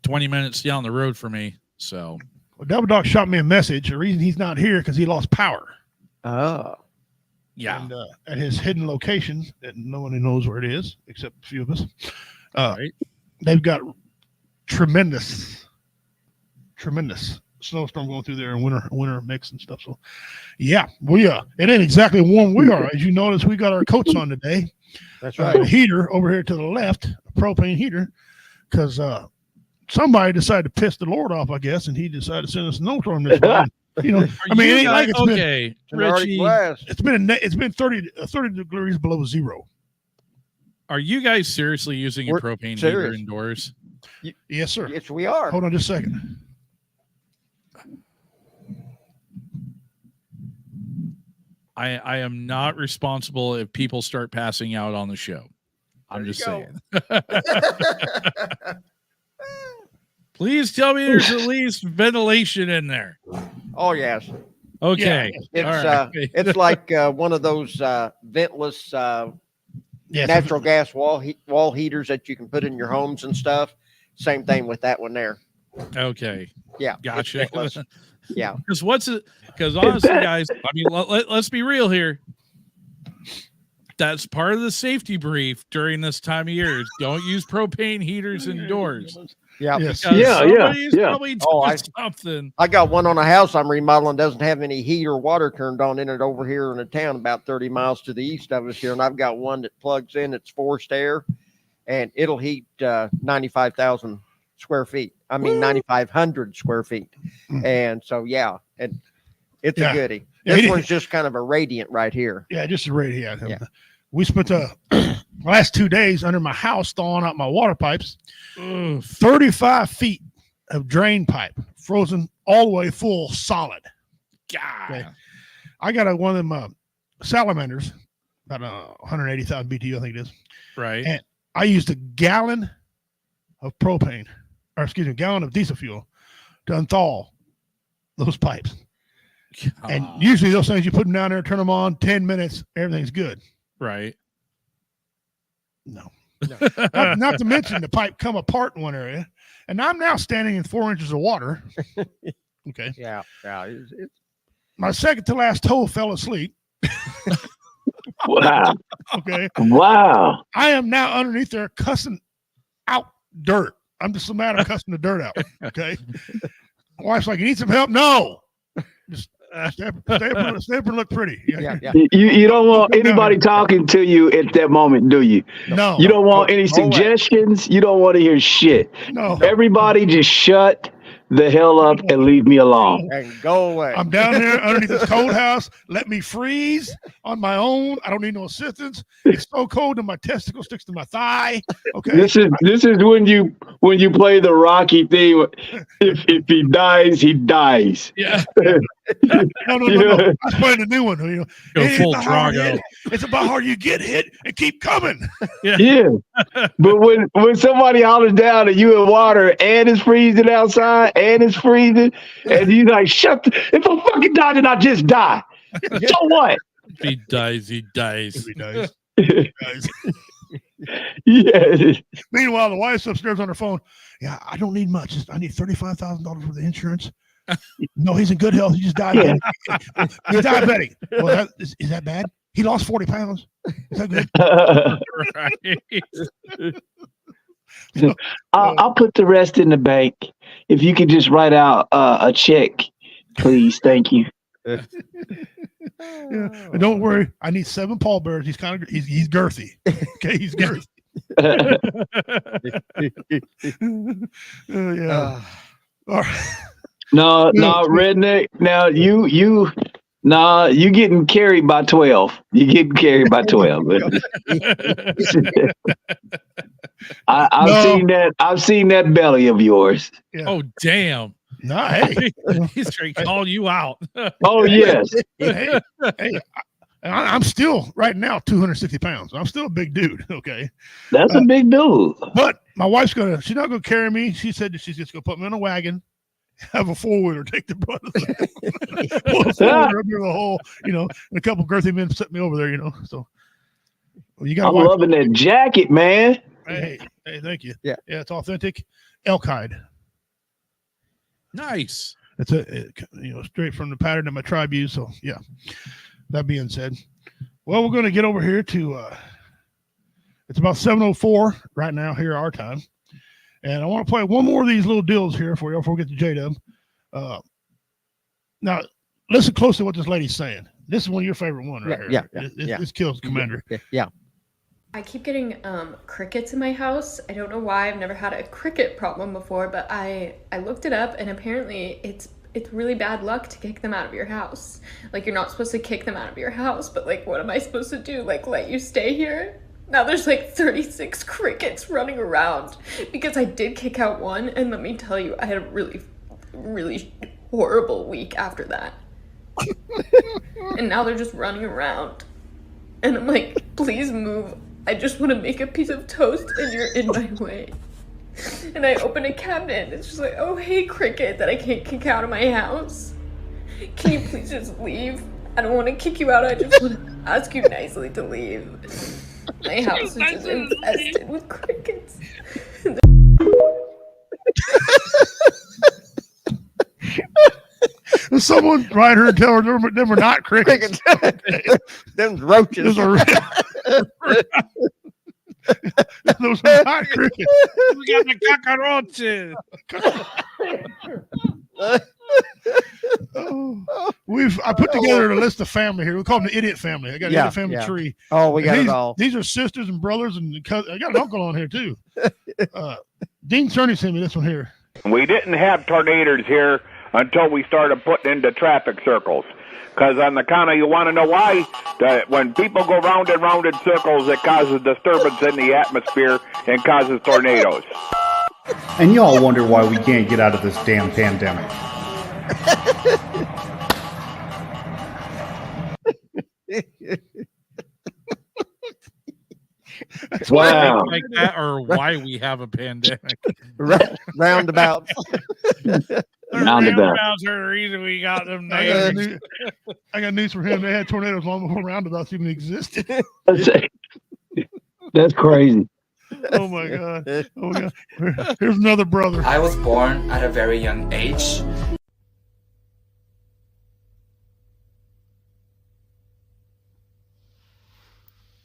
20 minutes down the road for me. So, Devil Dog shot me a message. The reason he's not here because he lost power. Oh. Yeah. And at his hidden location that nobody knows where it is except a few of us. They've got tremendous snowstorm going through there and winter mix and stuff. So it ain't exactly warm we are. As you notice, we got our coats on today. That's right. A heater over here to the left, a propane heater, because somebody decided to piss the Lord off, I guess, and he decided to send us a snowstorm this way. It ain't like it's been 30 degrees below zero. Are you guys seriously using a propane heater indoors? Yes, sir. Yes, we are. Hold on just a second. I am not responsible if people start passing out on the show. I'm just saying. Please tell me there's at least ventilation in there. Oh, yes. Okay. Yeah. It's like one of those ventless natural gas wall heaters that you can put in your homes and stuff. Same thing with that one there. Okay. Yeah. Gotcha. Yeah. Because honestly, guys, I mean, let's be real here. that's part of the safety brief during this time of year. Don't use propane heaters indoors. Yeah. Because Somebody's probably doing something. I got one on a house I'm remodeling, doesn't have any heat or water turned on in it over here in a town about 30 miles to the east of us here. And I've got one that plugs in, it's forced air, and it'll heat 95,000 square feet. I mean, 9,500 square feet. And so, yeah, and it's a goodie. This one's just kind of a radiant right here. Yeah, just a radiant. Yeah. We spent the last 2 days under my house thawing out my water pipes. 35 feet of drain pipe, frozen all the way full, solid. God. Okay. I got one of them salamanders, about 180,000 BTU, I think it is. Right. And I used a gallon of propane, or excuse me, a gallon of diesel fuel to unthaw those pipes. And usually those things, you put them down there, turn them on, 10 minutes, everything's good. Right. No. not to mention the pipe come apart in one area. And I'm now standing in 4 inches of water. Okay. Yeah. My second to last toe fell asleep. Wow. Okay. Wow. I am now underneath there cussing out dirt. I'm just a matter of cussing the dirt out. Okay. My wife's like, you need some help? No. Just stay up and look pretty. Yeah. You don't want anybody talking to you at that moment, do you? No. You don't want any suggestions. You don't want to hear shit. No. Everybody just shut the hell up and leave me alone. And go away. I'm down there underneath this cold house. Let me freeze on my own. I don't need no assistance. It's so cold that my testicle sticks to my thigh. Okay. This is when you play the Rocky theme. If he dies, he dies. Yeah. No. I was playing the new one. Go full Drago. It's about how you get hit and keep coming. Yeah. But when somebody hollers down and you in water and it's freezing outside and it's freezing, and you like, if I fucking die, then I just die. So what? If he dies, he dies. If he dies. Yeah. Meanwhile, the wife's upstairs on her phone. Yeah, I don't need much. I need $35,000 for the insurance. No, he's in good health. He just died. He's diabetic. Well, is that bad? He lost 40 pounds. Is that good? I'll put the rest in the bank. If you could just write out a check, please. Thank you. Yeah. And don't worry. I need 7 pallbearers. He's he's girthy. Okay, he's girthy. Yeah. All right. No, redneck. Now you getting carried by 12. You getting carried by 12. I've seen that belly of yours. Yeah. Oh damn! No, hey, he's trying to call you out. Oh yes. Hey, I'm still right now 260 pounds. I'm still a big dude. Okay, that's a big dude. But my wife's she's not gonna carry me. She said that she's just gonna put me in a wagon. Have a 4-wheeler take the brunt of that. Pull a 4-wheeler up near the hole, and a couple girthy men set me over there, So you got. I'm loving that jacket, man. Hey, thank you. Yeah, it's authentic elk hide. Nice. It's straight from the pattern that my tribe used. So yeah. That being said, well, we're going to get over here to. It's about 7:04 right now here our time. And I want to play one more of these little deals here for you before we get to J-Dub. Now, listen closely to what this lady's saying. This is one of your favorite ones right here. This kills the commander. Yeah. I keep getting crickets in my house. I don't know why. I've never had a cricket problem before, but I looked it up, and apparently it's really bad luck to kick them out of your house. Like, you're not supposed to kick them out of your house, but, like, what am I supposed to do? Like, let you stay here? Now there's like 36 crickets running around because I did kick out one, and let me tell you, I had a really, really horrible week after that. And now they're just running around. And I'm like, please move. I just want to make a piece of toast and you're in my way. And I open a cabinet and it's just like, oh, hey, cricket that I can't kick out of my house. Can you please just leave? I don't want to kick you out. I just want to ask you nicely to leave. My house is just infested with crickets. Someone write her and tell her them were not crickets. Them roaches. Those are not crickets. We got the cockroaches. I put together a list of family here. We call them the idiot family. I got an idiot family tree. Oh, we got it all. These are sisters and brothers, and I got an uncle on here too. Dean Cerny sent me this one here. We didn't have tornadoes here until we started putting into traffic circles. Because on the count of, you want to know why? That when people go round and round in circles, it causes disturbance in the atmosphere and causes tornadoes. And y'all wonder why we can't get out of this damn pandemic. Wow. Like that, or why we have a pandemic. Roundabouts. Roundabouts are the reason we got them names. I got news for him. They had tornadoes long before roundabouts even existed. That's crazy. Oh my God. Oh my God. Here's another brother. I was born at a very young age.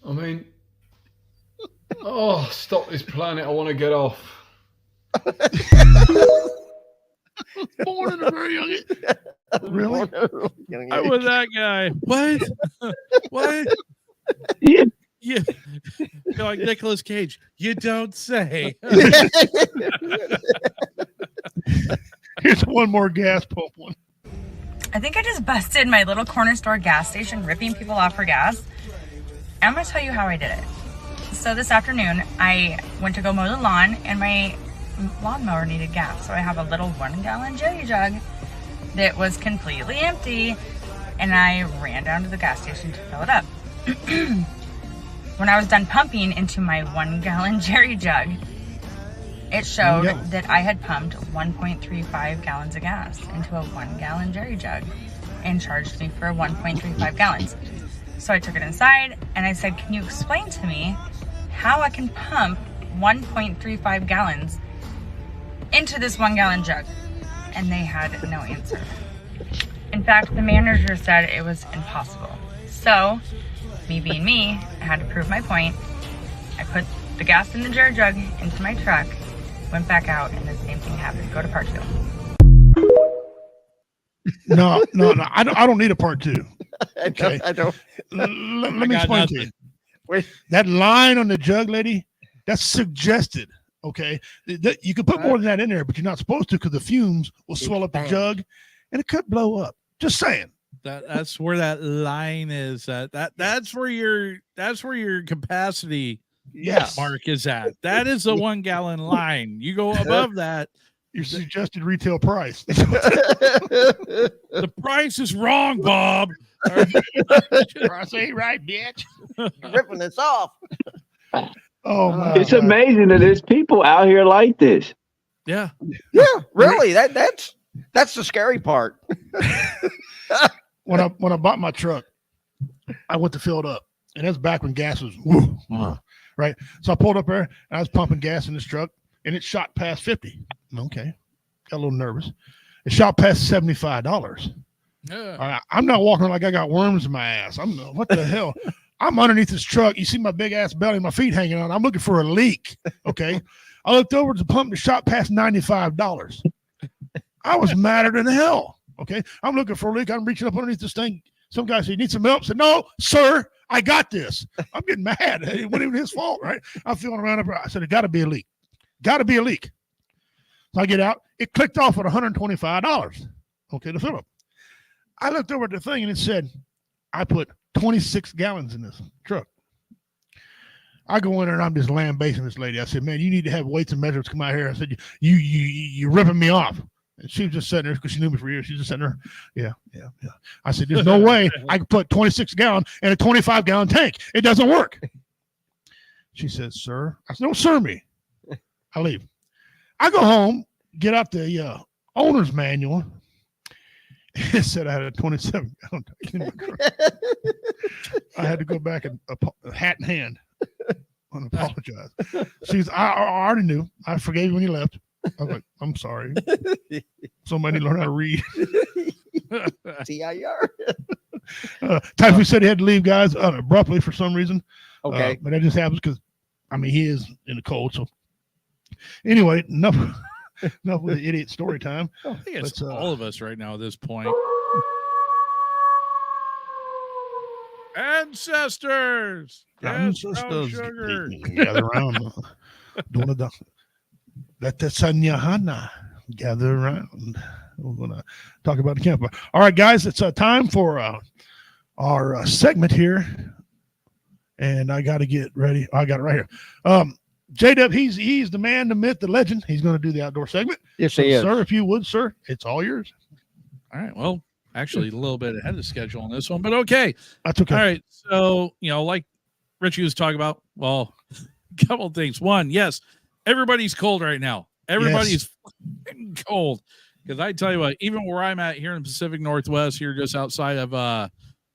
I mean, oh, stop this planet. I want to get off. Born in a very young age. Really? I was that guy. What? What? Yeah. Yeah. You're like Nicolas Cage. You don't say. Here's one more gas pump one. I think I just busted my little corner store gas station ripping people off for gas. I'm going to tell you how I did it. So this afternoon, I went to go mow the lawn, and my lawnmower needed gas. So I have a little 1 gallon jerry jug that was completely empty, and I ran down to the gas station to fill it up. When I was done pumping into my 1 gallon jerry jug, it showed that I had pumped 1.35 gallons of gas into a 1 gallon jerry jug and charged me for 1.35 gallons. So I took it inside and I said, can you explain to me how I can pump 1.35 gallons into this 1 gallon jug? And they had no answer. In fact, the manager said it was impossible. So, me being me, I had to prove my point. I put the gas in the jerry jug into my truck, went back out, and the same thing happened. Go to part 2. No. I don't need a part 2. Okay. I don't. Let me explain to you. Wait. That line on the jug, lady, that's suggested. Okay. You can put more than that in there, but you're not supposed to, because the fumes will swell up the jug and it could blow up. Just saying. That's where that line is. That's where your capacity mark is at. That is the 1 gallon line. You go above that, your suggested retail price. The price is wrong, Bob. Price ain't right, bitch. You're ripping this off. Oh my It's amazing that there's people out here like this. Yeah. Yeah, really. That's the scary part. When I bought my truck, I went to fill it up, and that's back when gas was right. So I pulled up there, and I was pumping gas in this truck, and it shot past 50. Okay, got a little nervous. It shot past $75. I'm not walking like I got worms in my ass. What the hell? I'm underneath this truck. You see my big ass belly, my feet hanging out. I'm looking for a leak. Okay, I looked over to the pump, and it shot past $95. I was madder than hell. Okay, I'm looking for a leak. I'm reaching up underneath this thing. Some guy said, "You need some help?" I said, "No, sir, I got this." I'm getting mad. It wasn't even his fault, right? I'm feeling around up. I said, "It got to be a leak. Got to be a leak." So I get out. It clicked off at $125. Okay, to fill up. I looked over at the thing and it said, "I put 26 gallons in this truck." I go in there and I'm just lambasting this lady. I said, "Man, you need to have weights and measures come out here." I said, "You're ripping me off." And she was just sitting there because she knew me for years. She's just sitting there. Yeah. I said, "There's no way I can put 26 gallon in a 25 gallon tank. It doesn't work." She says, "Sir." I said, "Don't sir me." I leave. I go home, get out the owner's manual. It said I had a 27 gallon tank in my truck. I had to go back and hat in hand and apologize. She's, I already knew. I forgave you when you left. I was like, "I'm sorry." Somebody learn how to read. TIR. Tai Fu said he had to leave, guys, abruptly for some reason. Okay. But that just happens because, I mean, he is in the cold. So anyway, enough with the idiot story time. I think it's all of us right now at this point. Ancestors, yes, brown sugar. Gather around. Let the Sanyahana gather around. We're going to talk about the campfire. All right, guys, it's time for our segment here. And I got to get ready. I got it right here. J-Dub, he's the man, the myth, the legend. He's going to do the outdoor segment. Yes, he is. Sir, if you would, sir, it's all yours. All right. Well, actually, a little bit ahead of schedule on this one, but okay. That's okay. All right. So, like Richie was talking about, well, a couple of things. One, yes, everybody's cold right now. Everybody's cold. Because I tell you what, even where I'm at here in the Pacific Northwest, here just outside of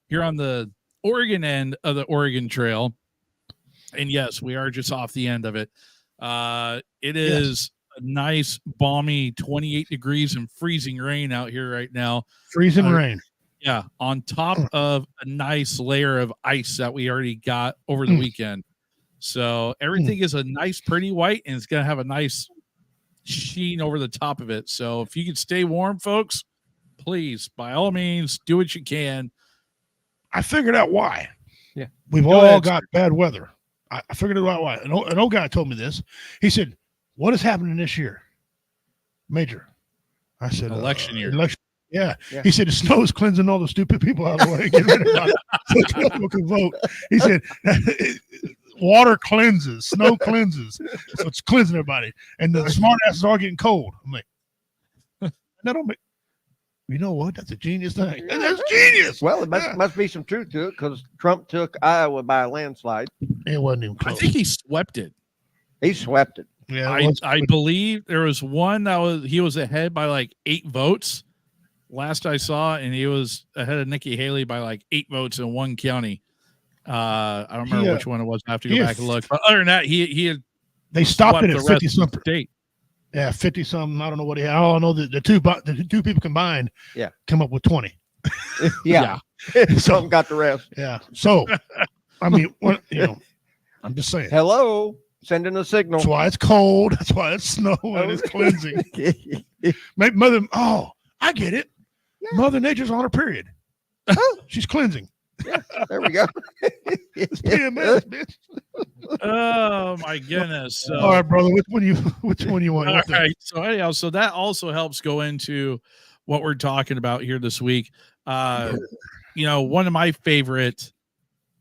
here on the Oregon end of the Oregon Trail, and yes, we are just off the end of it. It is a nice, balmy 28 degrees and freezing rain out here right now. Freezing rain. Yeah, on top of a nice layer of ice that we already got over the weekend. So everything is a nice, pretty white, and it's going to have a nice sheen over the top of it. So if you can stay warm, folks, please, by all means, do what you can. I figured out why. Yeah. We've all got bad weather. I figured out why. An old guy told me this. He said, what is happening this year? Major. I said, election year. Yeah. He said, the snow is cleansing all the stupid people out of the way. Get rid of it. So people can vote. He said, water cleanses, snow cleanses. So it's cleansing everybody. And the smart asses are getting cold. I'm like, that don't make, you know what? That's a genius thing. That's genius. Well, it must be some truth to it because Trump took Iowa by a landslide. It wasn't even close. I think he swept it. He swept it. Yeah, I believe there was one he was ahead by like 8 votes last I saw, and he was ahead of Nikki Haley by like 8 votes in one county. I don't remember which one it was. I have to go back and look. But other than that, they stopped it at 50 something. State. Yeah, 50 something. I don't know what he had. All I know that the two people combined come up with 20. Yeah. Something got the rest. Yeah. So, I mean, I'm just saying. Hello. Sending a signal. That's why it's cold. That's why it's snow and it's cleansing. I get it. Yeah. Mother Nature's on her period. She's cleansing. Yeah, there we go. It's PMS, bitch. Oh my goodness. So, all right, brother. Which one you want? All right. So anyhow, so that also helps go into what we're talking about here this week. One of my favorite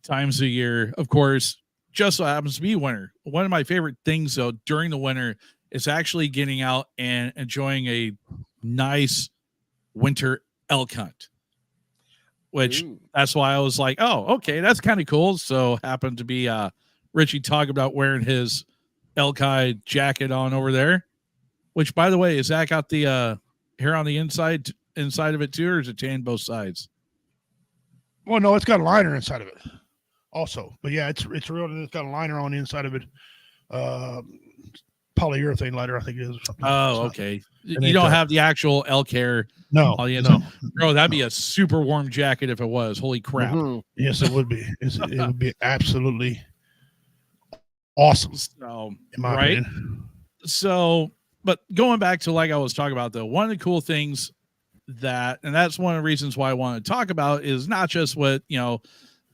times of year, of course, just so happens to be winter. One of my favorite things though during the winter is actually getting out and enjoying a nice winter elk hunt. Which that's why I was like, oh, okay, that's kind of cool. So happened to be Richie talking about wearing his elk hide jacket on over there. Which, by the way, is that got the hair on the inside of it too, or is it tan both sides? Well, no, it's got a liner inside of it, also. But yeah, it's real. It's got a liner on the inside of it. Polyurethane liner, I think it is. Or something. Oh, okay. You don't have the actual elk hair. No, Bro, that'd be a super warm jacket if it was. Holy crap! Mm-hmm. Yes, it would be. It would be absolutely awesome. So, in my opinion. So, but going back to like I was talking about though, one of the cool things and that's one of the reasons why I want to talk about is not just what a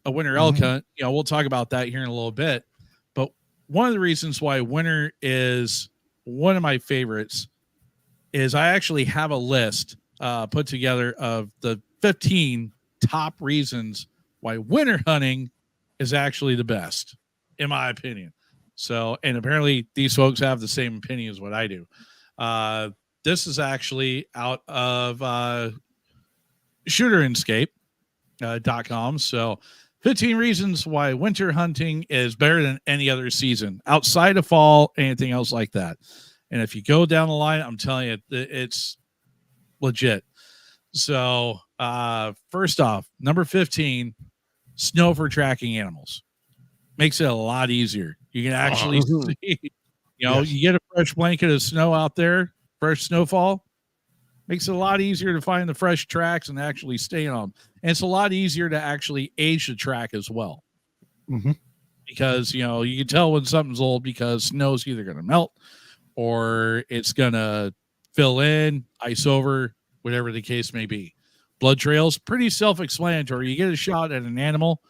winter elk hunt. We'll talk about that here in a little bit. But one of the reasons why winter is one of my favorites is I actually have a list put together of the 15 top reasons why winter hunting is actually the best, in my opinion. So, and apparently these folks have the same opinion as what I do. This is actually out of shooterinscape.com. So 15 reasons why winter hunting is better than any other season outside of fall, anything else like that. And if you go down the line, I'm telling you, it's legit. So first off, number 15, snow for tracking animals. Makes it a lot easier. You can actually see, you get a fresh blanket of snow out there, fresh snowfall. Makes it a lot easier to find the fresh tracks and actually stay on them. And it's a lot easier to actually age the track as well. Mm-hmm. because, you know, you can tell when something's old because snow's either going to melt or it's going to fill in, ice over, whatever the case may be. Blood trails, pretty self-explanatory. You get a shot at an animal,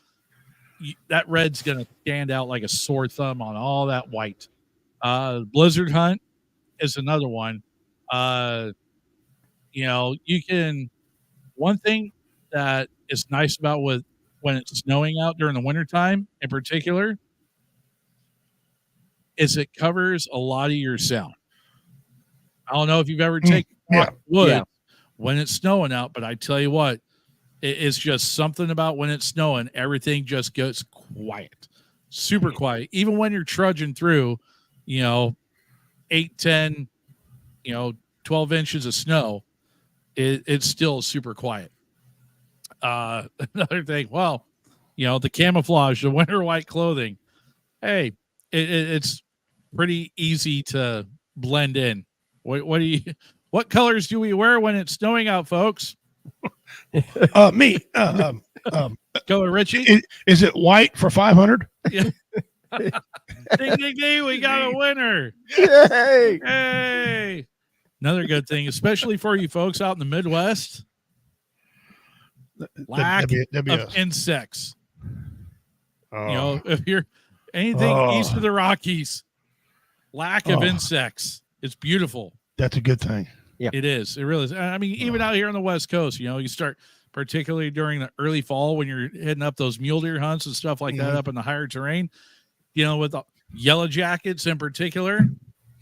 that red's going to stand out like a sore thumb on all that white. Blizzard hunt is another one. You know, you can, one thing that is nice about when it's snowing out during the wintertime in particular is it covers a lot of your sound. I don't know if you've ever taken wood when it's snowing out, but I tell you what, it's just something about when it's snowing, everything just gets quiet, super quiet. Even when you're trudging through, you know, 8, 10, 12 inches of snow, it's still super quiet. Another thing, well, the camouflage, the winter white clothing, hey, it's pretty easy to blend in. What colors do we wear when it's snowing out, folks? Me. Color Richie. Is it white for 500? Yeah. Ding, ding, ding, we got a winner. Yay. Hey. Another good thing, especially for you folks out in the Midwest, lack of insects. If you're anything east of the Rockies, lack of insects. It's beautiful. That's a good thing. Yeah, it is. It really is. I mean, even out here on the West Coast, you start particularly during the early fall when you're heading up those mule deer hunts and stuff like that up in the higher terrain, with the yellow jackets in particular.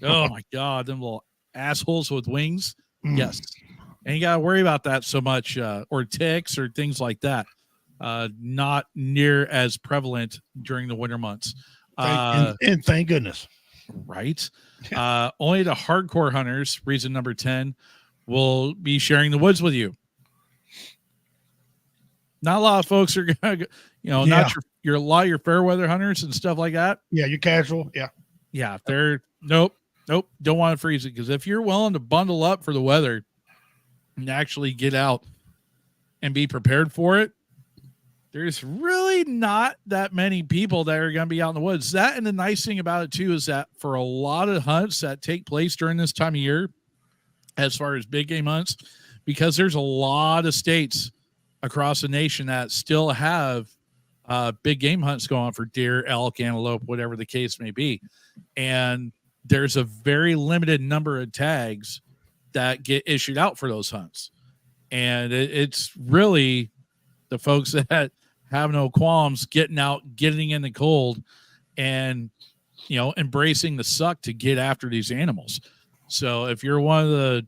Oh my God, them little assholes with wings. Yes. And you got to worry about that so much, or ticks or things like that. Not near as prevalent during the winter months. And thank goodness. Right. Only the hardcore hunters, reason number 10, will be sharing the woods with you. Not a lot of folks are going to, not a lot of your fair weather hunters and stuff like that. Yeah, you're casual. Yeah. Yeah. They're, nope. Don't want to freeze it. Because if you're willing to bundle up for the weather and actually get out and be prepared for it, there's really not that many people that are going to be out in the woods. That, and the nice thing about it too is that for a lot of hunts that take place during this time of year, as far as big game hunts, because there's a lot of states across the nation that still have big game hunts going on for deer, elk, antelope, whatever the case may be. And there's a very limited number of tags that get issued out for those hunts. And it's really the folks that have no qualms getting out, getting in the cold, and embracing the suck to get after these animals. So if you're one of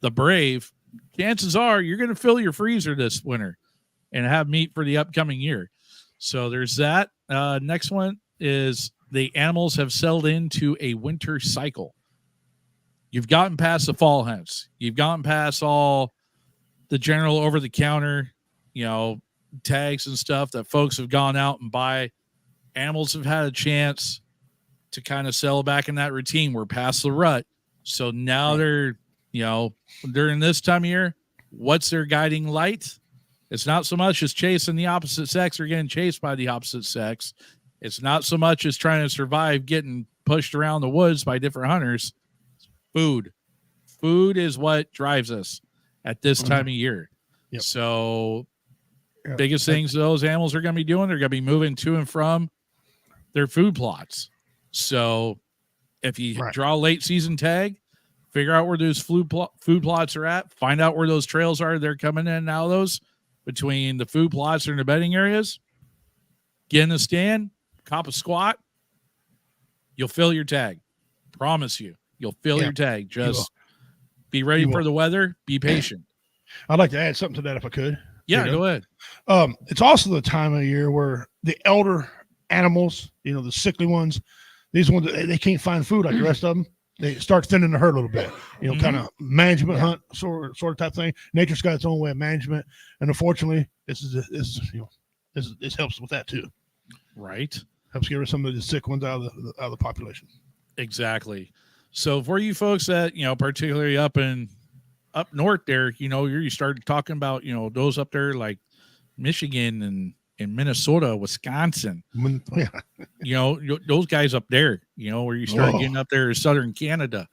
the brave, chances are you're going to fill your freezer this winter and have meat for the upcoming year. So there's that. Next one is the animals have settled into a winter cycle. You've gotten past the fall hunts. You've gotten past all the general over-the-counter, tags and stuff that folks have gone out and buy. Animals have had a chance to kind of settle back in that routine. We're past the rut. So now they're, during this time of year, what's their guiding light? It's not so much as chasing the opposite sex or getting chased by the opposite sex. It's not so much as trying to survive getting pushed around the woods by different hunters. Food. Food is what drives us at this time of year. Yep. So biggest things those animals are going to be doing, they're going to be moving to and from their food plots. So if you draw a late season tag, figure out where those food plots are at, find out where those trails are. They're coming in and out of those between the food plots and the bedding areas. Get in the stand, cop a squat. You'll fill your tag. Promise you. You'll fill your tag. Just be ready for the weather. Be patient. I'd like to add something to that if I could. Yeah, go ahead. It's also the time of year where the elder animals, the sickly ones, these ones, they can't find food like the rest of them. They start thinning the herd a little bit, kind of management hunt sort of type thing. Nature's got its own way of management. And unfortunately, this helps with that too. Right. Helps get rid of some of the sick ones out of the population. Exactly. So for you folks that, particularly up north there, you started talking about, those up there like Michigan and in Minnesota, Wisconsin. Yeah. You know, those guys up there, you know, where you start getting up there to southern Canada,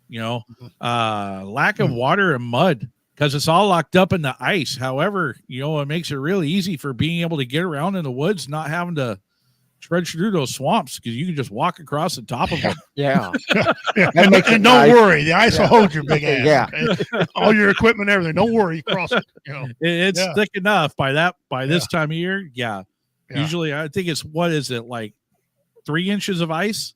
you know, lack of water and mud because it's all locked up in the ice. However, you know, it makes it really easy for being able to get around in the woods, not having to trudge through those swamps because you can just walk across the top of them. Yeah. And don't worry, the ice will hold your big ass. Yeah. Okay? All your equipment, and everything. Don't worry, you cross it. You know. It's thick enough by this time of year. Yeah. Usually, I think it's what is it like 3 inches of ice?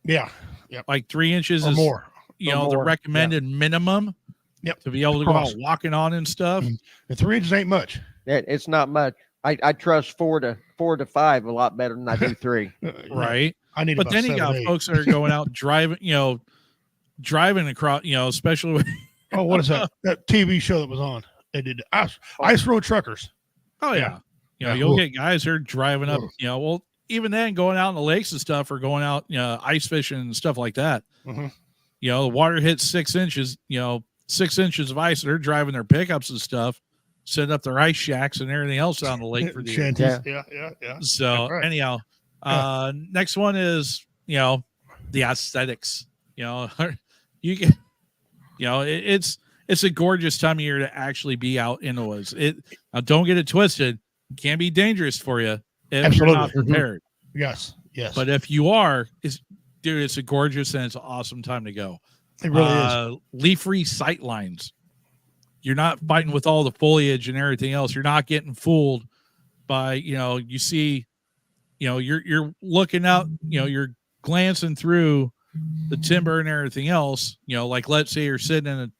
Yeah. Yep. Like 3 inches or is more. You know, the recommended minimum. Yep. To be able to go out walking on and stuff. And 3 inches ain't much. It's not much. I trust 4 to 5 a lot better than I do 3. Right. I need but then you got folks that are going out driving, you know, driving across, you know, especially with what is that? That TV show that was on. They did ice road truckers. Oh yeah. You know, you'll get guys who are driving up, you know, well, even then going out in the lakes and stuff or going out, you know, ice fishing and stuff like that. Mm-hmm. You know, the water hits 6 inches, you know, 6 inches of ice. They're driving their pickups and stuff, setting up their ice shacks and everything else on the lake for the year. Yeah. So anyhow, next one is, you know, the aesthetics. You know, you can, you know, it's a gorgeous time of year to actually be out in the woods. Now don't get it twisted. It can be dangerous for you if you're not prepared. Yes. But if you are, it's a gorgeous and it's an awesome time to go. It really is. Leaf-free sight lines. You're not fighting with all the foliage and everything else. You're not getting fooled by, you know, you see, you know, you're looking out, you know, you're glancing through the timber and everything else, you know, like let's say you're sitting in a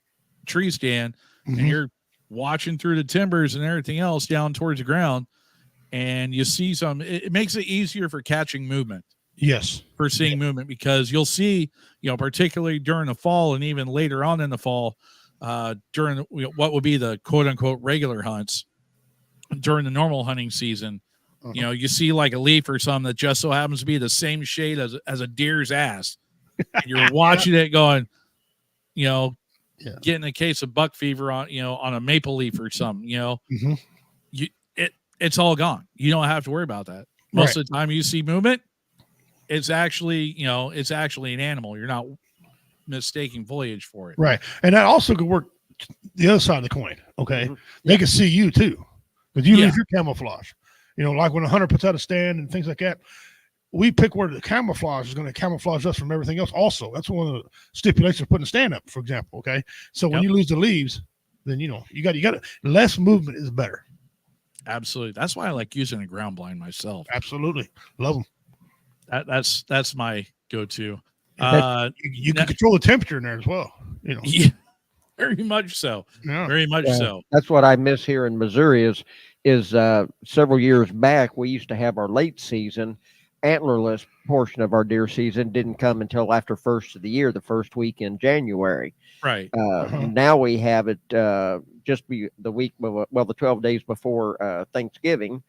tree stand and you're watching through the timbers and everything else down towards the ground and you see it makes it easier for catching movement. Yes. For seeing movement because you'll see, you know, particularly during the fall and even later on in the fall, during what would be the quote unquote regular hunts during the normal hunting season, you know, you see like a leaf or something that just so happens to be the same shade as a deer's ass. And you're watching it going, you know, getting a case of buck fever on, you know, on a maple leaf or something, you know, it's all gone. You don't have to worry about that. Most of the time you see movement, it's actually, you know, it's actually an animal. You're not mistaking foliage for it. Right. And that also could work the other side of the coin. Okay. They can see you too. Because you lose your camouflage. You know, like when a hunter puts out a stand and things like that, we pick where the camouflage is going to camouflage us from everything else. Also, that's one of the stipulations of putting a stand up, for example. Okay. So when you lose the leaves, then, you know, you got less movement is better. Absolutely. That's why I like using a ground blind myself. Absolutely. Love them. That's my go-to. You can control the temperature in there as well. You know, very much so. Yeah. Very much so. That's what I miss here in Missouri is several years back we used to have our late season antlerless portion of our deer season didn't come until after first of the year, the first week in January. Right. Now we have it just be the week, the 12 days before Thanksgiving,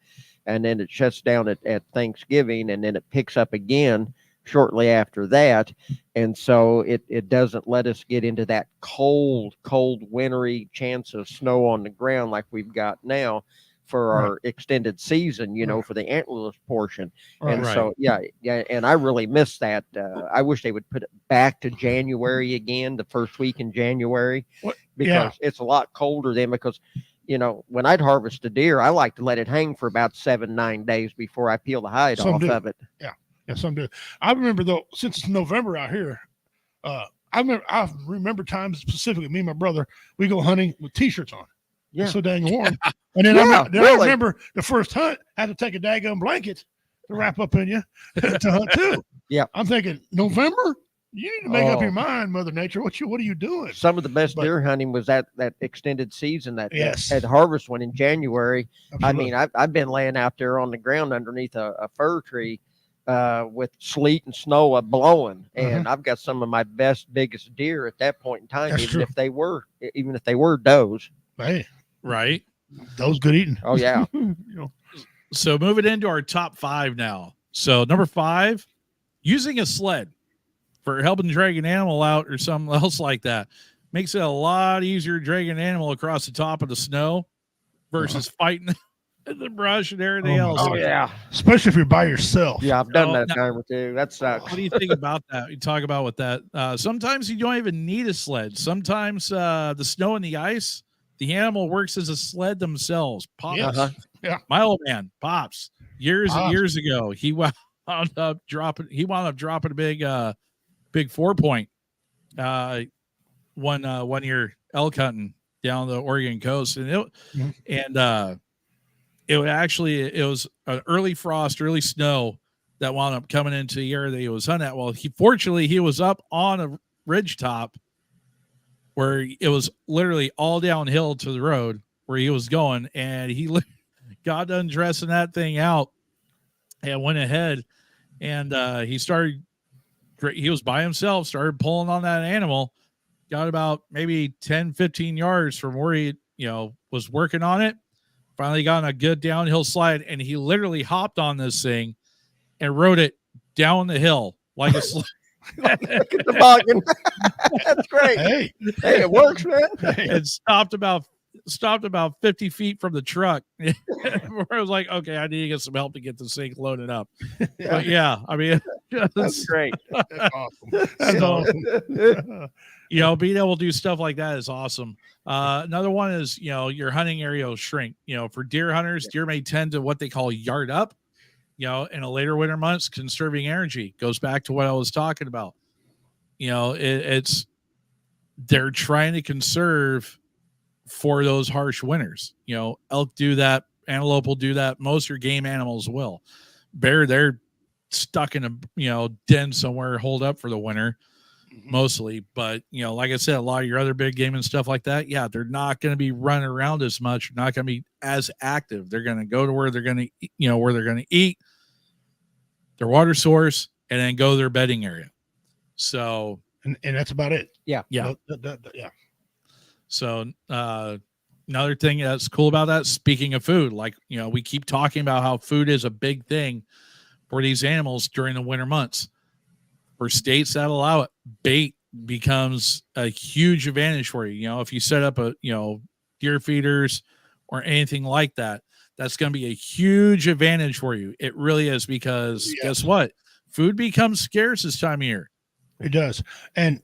and then it shuts down at Thanksgiving, and then it picks up again shortly after that. And so it doesn't let us get into that cold, wintry chance of snow on the ground like we've got now for our extended season, you know, for the antlerless portion. And so, yeah. And I really miss that. I wish they would put it back to January again, the first week in January, because it's a lot colder then, because, you know, when I'd harvest a deer, I like to let it hang for about 7-9 days before I peel the hide off of it. Yeah. Yeah, some do. I remember though, since it's November out here, I remember times specifically, me and my brother, we go hunting with t-shirts on. Yeah. It's so dang warm. And then, I remember the first hunt, I had to take a daggum blanket to wrap up in you to hunt too. Yeah. I'm thinking, November? You need to make up your mind, Mother Nature. What are you doing? Some of the best deer hunting was that extended season that harvest one in January. Absolutely. I mean, I've been laying out there on the ground underneath a fir tree with sleet and snow blowing, and I've got some of my best, biggest deer at that point in time, even if they were does. Hey, right? Those good eating. Oh yeah. You know. So moving into our top 5 now. So number 5, using a sled for helping drag an animal out or something else like that makes it a lot easier to drag an animal across the top of the snow versus fighting the brush and everything else. Oh yeah, especially if you're by yourself. Yeah, I've done that a time or two. That sucks. What do you think about that? You talk about with that. Sometimes you don't even need a sled. Sometimes the snow and the ice, the animal works as a sled themselves. Pops, Yeah. My old man, Pops, years and years ago, he wound up dropping a big 4-point one year elk hunting down the Oregon coast, and it was an early frost, early snow that wound up coming into the area that he was hunting at. Well, he was up on a ridge top where it was literally all downhill to the road where he was going, and he got done dressing that thing out and went ahead and he was by himself, started pulling on that animal, got about maybe 10, 15 yards from where he, was working on it. Finally got on a good downhill slide, and he literally hopped on this thing and rode it down the hill like a sled. Look at the toboggan. That's great. Hey, it works, man. And stopped about 50 feet from the truck. Where I was like, okay, I need to get some help to get this thing loaded up. But yeah, I mean, that's great. That's awesome. That's awesome. Being able to do stuff like that is awesome. Another one is, your hunting area will shrink. For deer hunters, deer may tend to what they call yard up, in the later winter months, conserving energy. Goes back to what I was talking about. They're trying to conserve for those harsh winters. Elk do that, antelope will do that. Most of your game animals will. Bear, they're stuck in a den somewhere, holed up for the winter mostly. But like I said, a lot of your other big game and stuff like that, they're not going to be running around as much, not going to be as active. They're going to go to where they're going to where they're going to eat, their water source, and then go to their bedding area. So and that's about it. Yeah. Yeah. Yeah. So another thing that's cool about that, speaking of food, like, we keep talking about how food is a big thing for these animals during the winter months. For states that allow it, bait becomes a huge advantage for you. If you set up deer feeders or anything like that, that's going to be a huge advantage for you. It really is, because guess what? Food becomes scarce this time of year. It does. And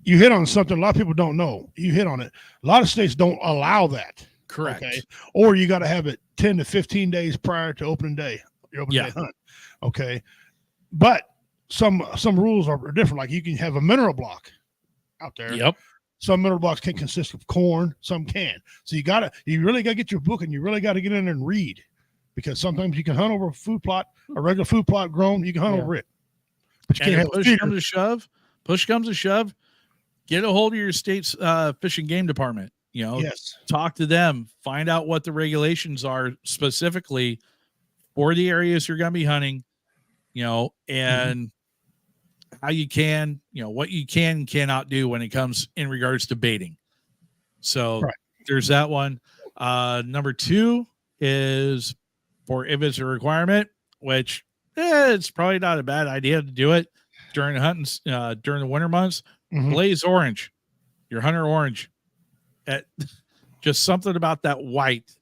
you hit on something a lot of people don't know. You hit on it. A lot of states don't allow that. Correct. Okay. Or you got to have it 10 to 15 days prior to opening day, your opening day hunt. Okay. But some rules are different. Like you can have a mineral block out there. Yep. Some mineral blocks can consist of corn, some can. So you really got to get your book, and you really got to get in there and read, because sometimes you can hunt over a food plot, a regular food plot grown, you can hunt over it. But you can't have push comes to shove, get a hold of your state's fish and game department. Talk to them, find out what the regulations are specifically for the areas you're going to be hunting, and how you can, what you can and cannot do when it comes in regards to baiting. So there's that one. Number 2 is for if it's a requirement, which it's probably not a bad idea to do it during the hunting, during the winter months. Blaze orange, your hunter orange. Just something about that white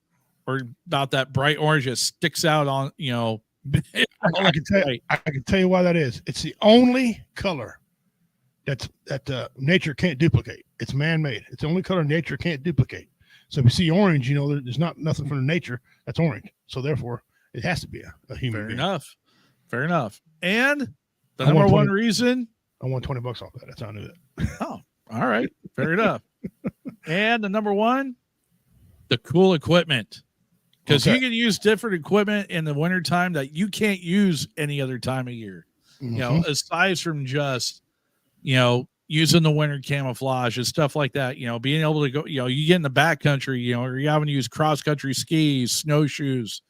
or about that bright orange that sticks out on, I can tell you why that is. It's the only color that nature can't duplicate. It's man-made. It's the only color nature can't duplicate. So if you see orange, there's nothing from the nature that's orange. So therefore, it has to be a human being. Fair enough. And the number one reason, I won $20 off that. That's how I knew that. Oh, all right. Fair enough. And the number 1, the cool equipment. Because you can use different equipment in the wintertime that you can't use any other time of year. Aside from just, using the winter camouflage and stuff like that, being able to go, you get in the backcountry, or you're having to use cross-country skis, snowshoes,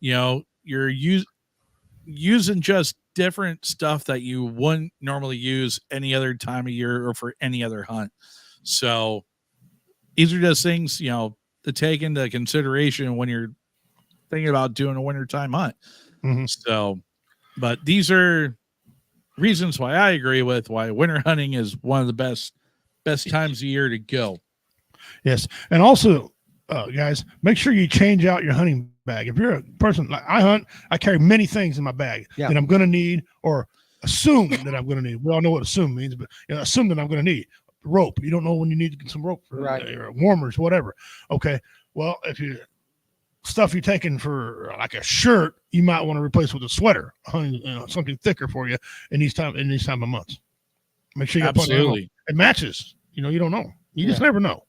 you're using just different stuff that you wouldn't normally use any other time of year or for any other hunt. So these are just things, to take into consideration when you're thinking about doing a wintertime hunt. So, but these are reasons why I agree with why winter hunting is one of the best times of year to go. Yes. And also guys, make sure you change out your hunting bag. If you're a person like I hunt, I carry many things in my bag that I'm going to need or assume that I'm going to need. We all know what assume means, but assume that I'm going to need rope. You don't know when you need to get some rope or warmers, whatever. Okay. Well, if you stuff you're taking for like a shirt, you might want to replace with a sweater, something thicker for you in these time of months. Make sure you absolutely it matches. You don't know. You just never know.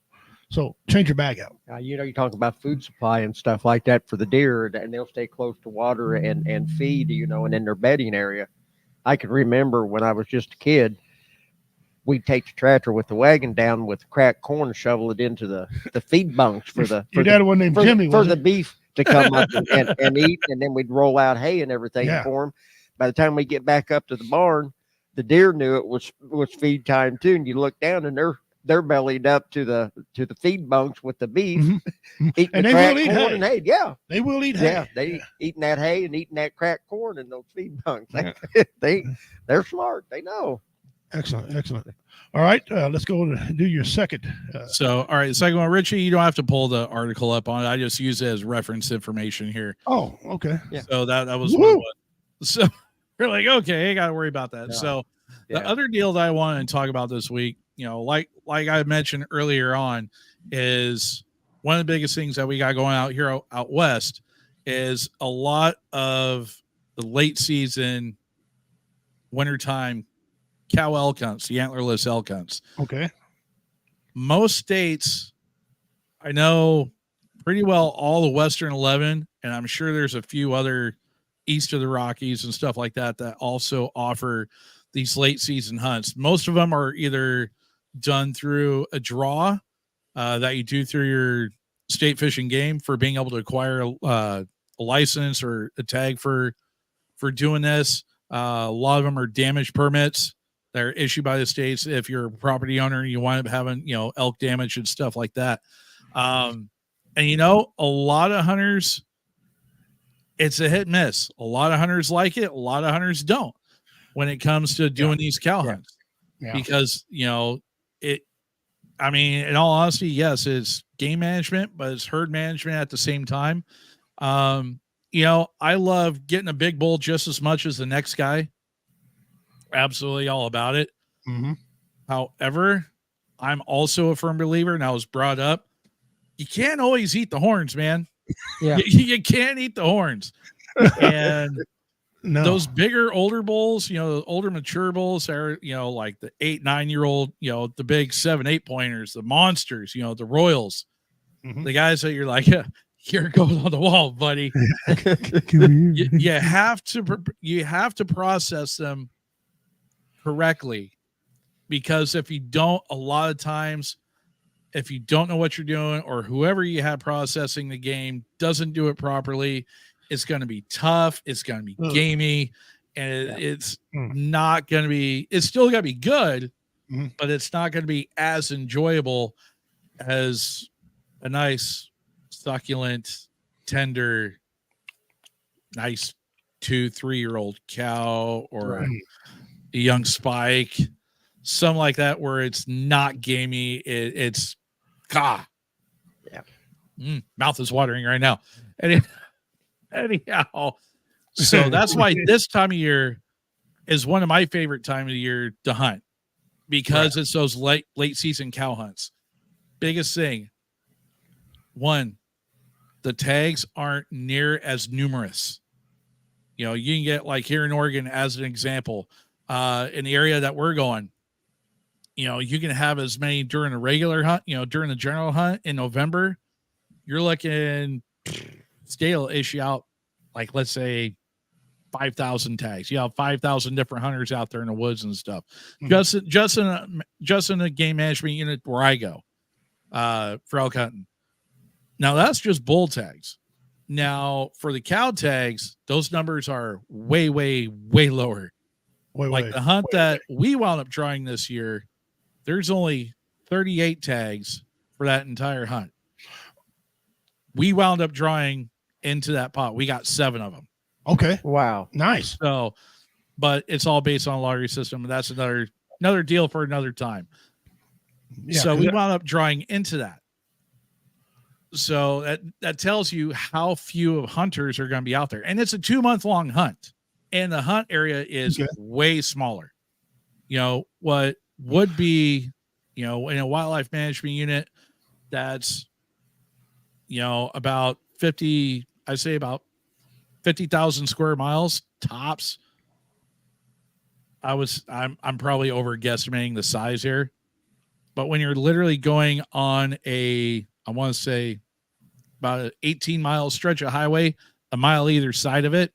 So change your bag out. You talk about food supply and stuff like that for the deer, and they'll stay close to water and feed, and in their bedding area. I can remember when I was just a kid, we'd take the tractor with the wagon down with the cracked corn and shovel it into the feed bunks for the beef to come up and eat, and then we'd roll out hay and everything for them. By the time we get back up to the barn, the deer knew it was feed time too, and you look down and they're bellied up to the feed bunks with the beef, eating and the cracked corn and hay. Yeah, they will eat hay. Yeah, they eating that hay and eating that cracked corn in those feed bunks. They're smart. They know. Excellent. All right, let's go and do your second. All right, second one, Richie. You don't have to pull the article up on it. I just use it as reference information here. Oh, okay. Yeah. So that was one. So we're like, okay, I got to worry about that. Yeah. So the other deal that I wanted to talk about this week, like I mentioned earlier on, is one of the biggest things that we got going out here out west is a lot of the late season, wintertime cow elk hunts, the antlerless elk hunts. Okay. Most states, I know pretty well all the Western 11, and I'm sure there's a few other east of the Rockies and stuff like that also offer these late season hunts. Most of them are either done through a draw that you do through your state fish and game for being able to acquire a license or a tag for doing this. A lot of them are damage permits that are issued by the states. If you're a property owner and you wind up having, elk damage and stuff like that. And a lot of hunters, it's a hit and miss. A lot of hunters like it. A lot of hunters don't when it comes to doing these cow hunts because, in all honesty, yes, it's game management, but it's herd management at the same time. I love getting a big bull just as much as the next guy. Absolutely all about it. Mm-hmm. However, I'm also a firm believer, and I was brought up, you can't always eat the horns, man. Yeah. You can't eat the horns. And those bigger, older bulls, older, mature bulls are, like the 8-9-year-old, the big 7-8 pointers, the monsters, the royals, the guys that you're like, here it goes on the wall, buddy. you have to process them correctly, because if you don't, a lot of times, if you don't know what you're doing, or whoever you have processing the game doesn't do it properly, it's going to be tough. It's going to be gamey, and it's not going to be. It's still going to be good, but it's not going to be as enjoyable as a nice, succulent, tender, nice 2-3-year-old cow or a young spike, something like that, where it's not gamey. It's mouth is watering right now. Anyhow, so that's why this time of year is one of my favorite time of the year to hunt, because it's those late season cow hunts. Biggest thing, one, the tags aren't near as numerous. You can get, like here in Oregon, as an example, in the area that we're going, you can have as many during a regular hunt, during the general hunt in November, you're looking scale issue out, like, let's say 5,000 tags. You have 5,000 different hunters out there in the woods and stuff. Just in a game management unit where I go, for elk hunting. Now that's just bull tags. Now for the cow tags, those numbers are way, way, way lower. The hunt that we wound up drawing this year, there's only 38 tags for that entire hunt. We wound up drawing into that pot. We got 7 of them. Okay. Wow. Nice. So, but it's all based on a lottery system, and that's another deal for another time. Yeah, so we wound up drawing into that. So that tells you how few hunters are going to be out there. And it's a 2-month-long hunt. And the hunt area is way smaller. What would be, in a wildlife management unit, that's, about 50,000 square miles tops. I'm probably over guesstimating the size here, but when you're literally going on I want to say about an 18-mile stretch of highway, a mile either side of it,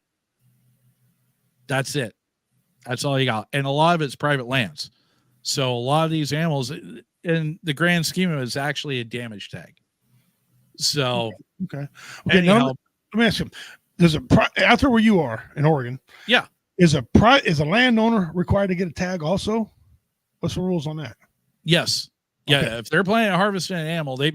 that's it. That's all you got. And a lot of it's private lands. So a lot of these animals, in the grand scheme of it, is actually a damage tag. So, okay. Anyhow, now, let me ask you, there's out there where you are in Oregon. Yeah. Is a landowner required to get a tag also? What's the rules on that? Yes. Yeah. If they're planning on harvesting an animal, they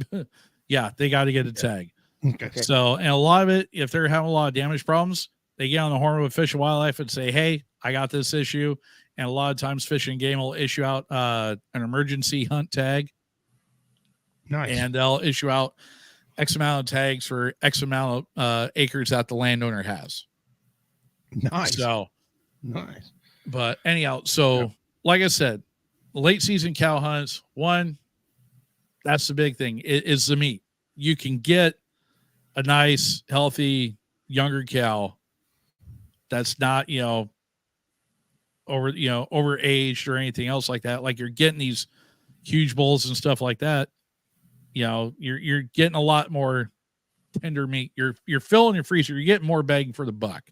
got to get a tag. Okay. So, and a lot of it, if they're having a lot of damage problems, they get on the horn with Fish and Wildlife and say, hey, I got this issue. And a lot of times Fish and Game will issue out an emergency hunt tag. Nice. And they'll issue out X amount of tags for X amount of acres that the landowner has. Nice. So, nice. But anyhow, like I said, late season cow hunts, that's the big thing. It is the meat. You can get a nice, healthy, younger cow that's not, overaged or anything else like that. Like you're getting these huge bulls and stuff like that. You're getting a lot more tender meat. You're filling your freezer. You're getting more bang for the buck,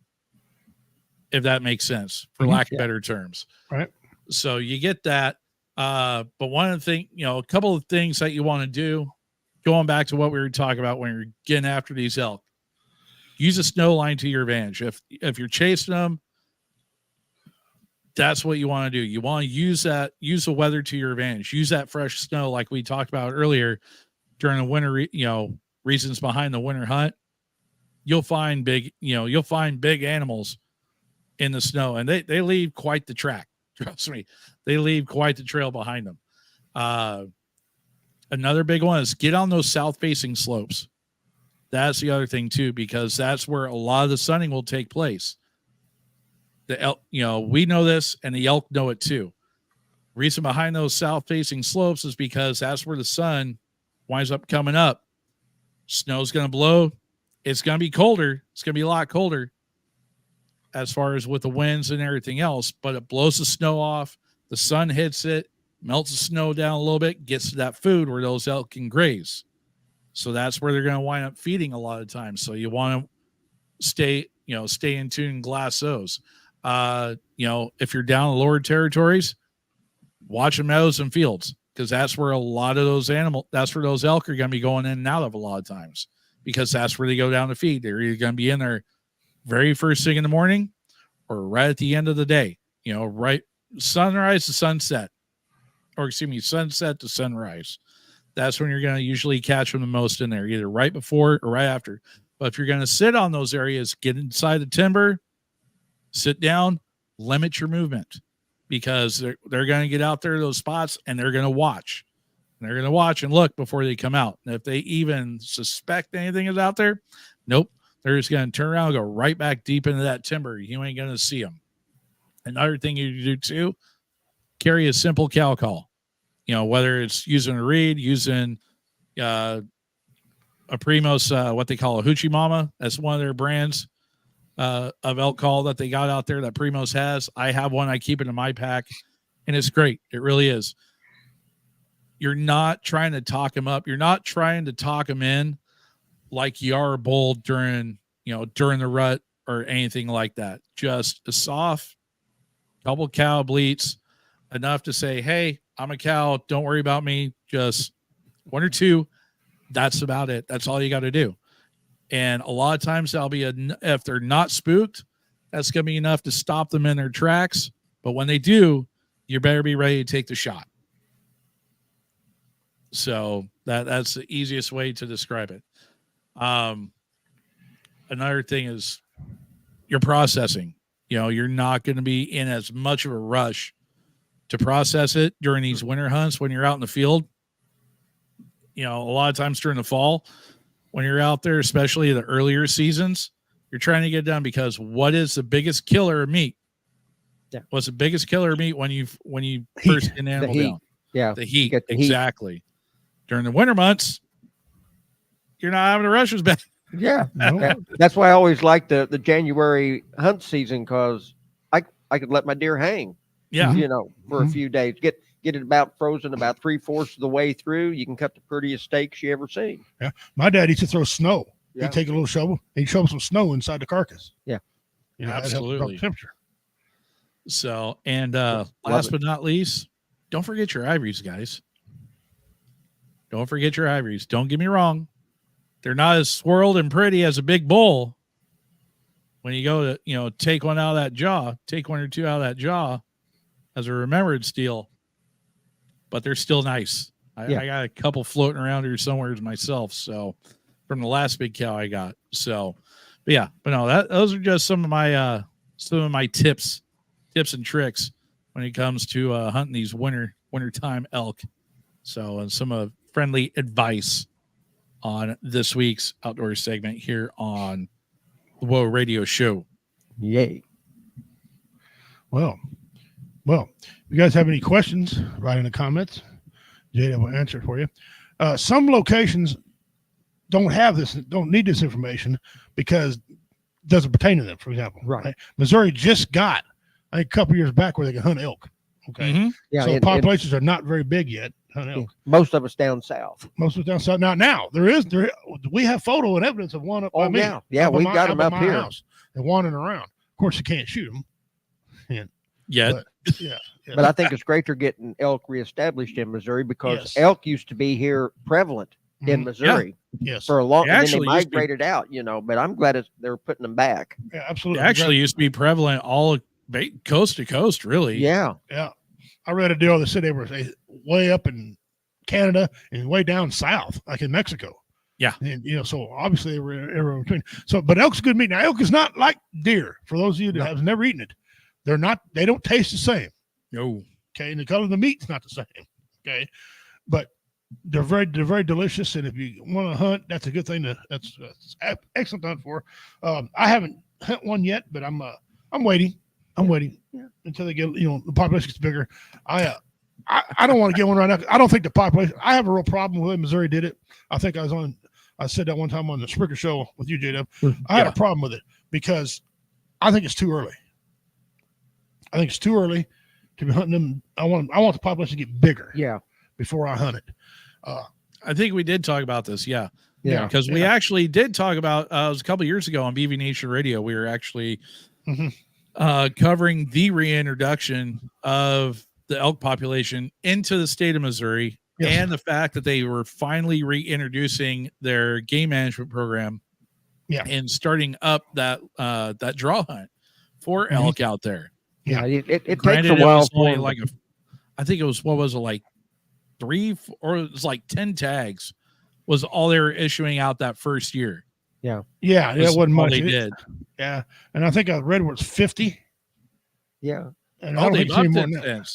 if that makes sense, for lack of better terms. Right. So you get that. But one of the things, a couple of things that you want to do, going back to what we were talking about when you're getting after these elk, use a snow line to your advantage. If you're chasing them, that's what you want to do. You want to use the weather to your advantage. Use that fresh snow, like we talked about earlier during the winter, reasons behind the winter hunt. You'll find big animals in the snow, and they leave quite the track. Trust me, they leave quite the trail behind them. Another big one is get on those south-facing slopes. That's the other thing too, because that's where a lot of the sunning will take place. The elk, we know this, and the elk know it too. Reason behind those south-facing slopes is because that's where the sun winds up coming up. Snow's going to blow. It's going to be colder. It's going to be a lot colder as far as with the winds and everything else, but it blows the snow off. The sun hits it, melts the snow down a little bit, gets to that food where those elk can graze. So that's where they're going to wind up feeding a lot of times. So you want to stay in tune and glass those. If you're down in the lower territories, watch the meadows and fields, because that's where a lot of those that's where those elk are going to be going in and out of a lot of times, because that's where they go down to feed. They're either going to be in there very first thing in the morning or right at the end of the day, right sunrise to sunset, or sunset to sunrise. That's when you're going to usually catch them the most in there, either right before or right after. But if you're going to sit on those areas, get inside the timber, sit down, limit your movement, because they're going to get out there to those spots and they're going to watch. And they're going to watch and look before they come out. And if they even suspect anything is out there, nope, they're just going to turn around and go right back deep into that timber. You ain't going to see them. Another thing you do too, carry a simple cow call. Whether it's using a reed, using a Primos, what they call a Hoochie Mama. That's one of their brands of elk call that they got out there that Primos has. I have one. I keep it in my pack, and it's great. It really is. You're not trying to talk them up. You're not trying to talk them in like you are a bull during the rut or anything like that. Just a soft couple cow bleats, enough to say, hey, I'm a cow. Don't worry about me. Just one or two. That's about it. That's all you got to do. And a lot of times if they're not spooked, that's going to be enough to stop them in their tracks. But when they do, you better be ready to take the shot. So that's the easiest way to describe it. Another thing is your processing. You're not going to be in as much of a rush to process it during these winter hunts when you're out in the field. A lot of times during the fall, when you're out there, especially the earlier seasons, you're trying to get done because what is the biggest killer of meat? Yeah. What's the biggest killer of meat when you first get an animal down? Yeah. The heat. Get the Exactly. Heat. During the winter months, you're not having to rush as bad. Yeah. That's why I always like the January hunt season, because I could let my deer hang. Yeah. For a few days. Get it about frozen about 3/4 of the way through. You can cut the prettiest steaks you ever seen. Yeah. My dad used to throw snow. Yeah. He'd take a little shovel, he'd shovel some snow inside the carcass. Yeah. Absolutely. Temperature. So, and last but not least, don't forget your ivories, guys. Don't forget your ivories. Don't get me wrong. They're not as swirled and pretty as a big bull. When you go to, take one out of that jaw, take one or two out of that jaw as a remembrance deal, but they're still nice. I got a couple floating around here somewhere myself. So from the last big cow I got. So, but no, those are just some of my tips and tricks when it comes to hunting these wintertime elk. So, and some friendly advice on this week's outdoor segment here on the Whoa Radio Show. Yay. Well, if you guys have any questions, write in the comments. Jada will answer it for you. Some locations don't need this information because it doesn't pertain to them, for example. Right. Missouri just got, I think, a couple years back where they can hunt elk. Okay. Mm-hmm. Yeah. So populations are not very big yet. Hunt elk. Most of us down south. Now we have photo and evidence of one up by me. Yeah, we've got them up here. House. They're wandering around. Of course, you can't shoot them. But I think it's great they're getting elk reestablished in Missouri, because elk used to be here prevalent in Missouri for a long time. And then they migrated out, but I'm glad they're putting them back. Yeah, absolutely. It actually used to be prevalent all coast to coast, really. Yeah. Yeah. I read a deal that said they were way up in Canada and way down south, like in Mexico. Yeah. And, so obviously they were everywhere in between. So, but elk's good meat. Now, elk is not like deer. For those of you that have never eaten it, they don't taste the same. No. Okay. And the color of the meat's not the same. Okay. But they're very delicious. And if you want to hunt, that's a good thing. That's excellent to hunt for. I haven't hunted one yet, but I'm waiting. I'm waiting until they get, the population gets bigger. I don't want to get one right now. I don't think the population, I have a real problem with the way Missouri did it. I think I said that one time on the Spricker show with you, J-Dub. I had a problem with it because I think it's too early. I think it's too early to be hunting them. I want the population to get bigger. Yeah. Before I hunt it. I think we did talk about this. Yeah. Yeah. Because we actually did talk about, it was a couple of years ago on BV Nation Radio. We were actually covering the reintroduction of the elk population into the state of Missouri and the fact that they were finally reintroducing their game management program and starting up that draw hunt for elk out there. Yeah. It takes a while for I think it was, what was it, like 3 or it was like 10 tags was all they were issuing out that first year. Yeah. Yeah. It wasn't much. They did. Yeah. And I think I read where it's 50. Yeah. And I don't think it's any more than that.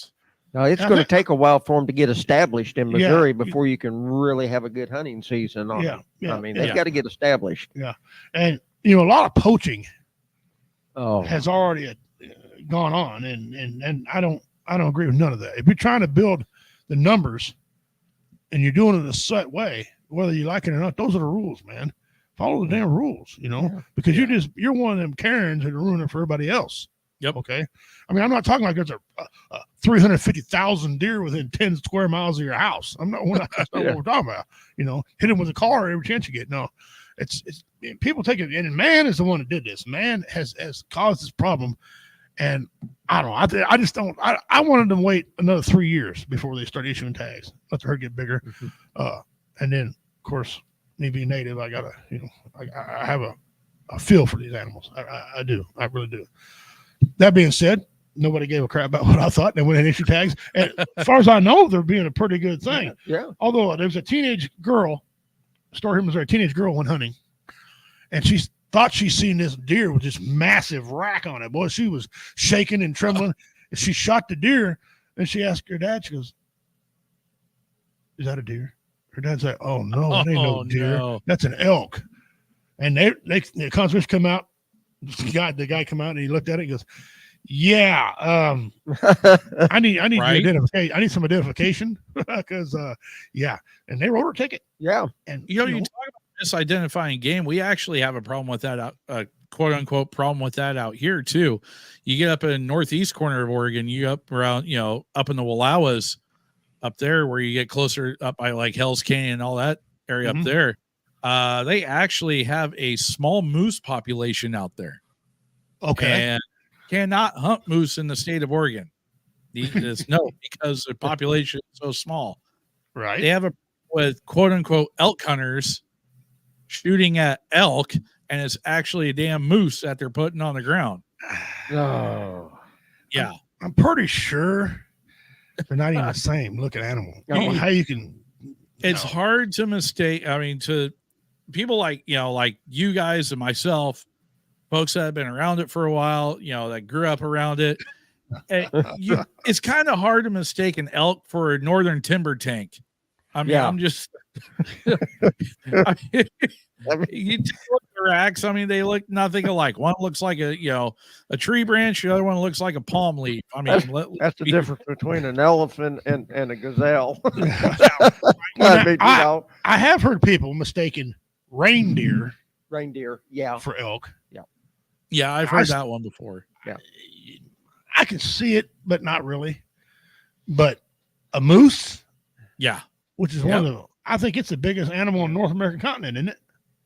No, it's going to take a while for them to get established in Missouri before you can really have a good hunting season on them. I mean, they've got to get established. Yeah. And, a lot of poaching has already gone on. And I don't agree with none of that. If you're trying to build the numbers and you're doing it a set way, whether you like it or not, those are the rules, man. Follow the damn rules, because you're one of them Karens that are ruining it for everybody else. Yep. Okay. I mean, I'm not talking like there's a 350,000 deer within 10 square miles of your house. That's not what we're talking about. Hit them with a car every chance you get. No, it's people take it. And man is the one that did this. Man has caused this problem. And I don't know. I just don't. I wanted them to wait another 3 years before they start issuing tags. Let the herd get bigger. And then, of course, me being native, I gotta, I have a feel for these animals. I do. I really do. That being said, nobody gave a crap about what I thought. They went and issued tags. And as far as I know, they're being a pretty good thing. Yeah. Although there was a teenage girl, story here in Missouri, a teenage girl went hunting, and she thought she seen this deer with this massive rack on it. Boy, she was shaking and trembling. And she shot the deer, and she asked her dad, she goes, "Is that a deer?" Her dad's like, "Oh no, that ain't no deer. No. That's an elk." And the conservation come out. The guy come out and he looked at it. And he goes, "Yeah, I need Right? identification. I need some identification because yeah." And they wrote her ticket. Yeah, and You talk about misidentifying game. We actually have a problem with that, quote unquote problem with that out here too. You get up in northeast corner of Oregon, you up around, up in the Wallowas, up there where you get closer up by like Hell's Canyon and all that area up there. They actually have a small moose population out there. Okay. And cannot hunt moose in the state of Oregon. Because the population is so small. Right. They have a with quote unquote elk hunters shooting at elk, and it's actually a damn moose that they're putting on the ground. Oh, yeah. I'm pretty sure they're not even the same looking animal. I don't know how you can. It's hard to mistake. I mean, to people like you guys and myself, folks that have been around it for a while, that grew up around it. It's kind of hard to mistake an elk for a northern timber tank. I mean, I'm just. You take a look at the racks. I mean, they look nothing alike. One looks like a tree branch. The other one looks like a palm leaf. I mean, that's the difference between an elephant and a gazelle. I have heard people mistaken reindeer, yeah, for elk. Yeah, I've heard that one before. Yeah, I can see it, but not really. But a moose, yeah, which is one of the. I think it's the biggest animal on the North American continent, isn't it?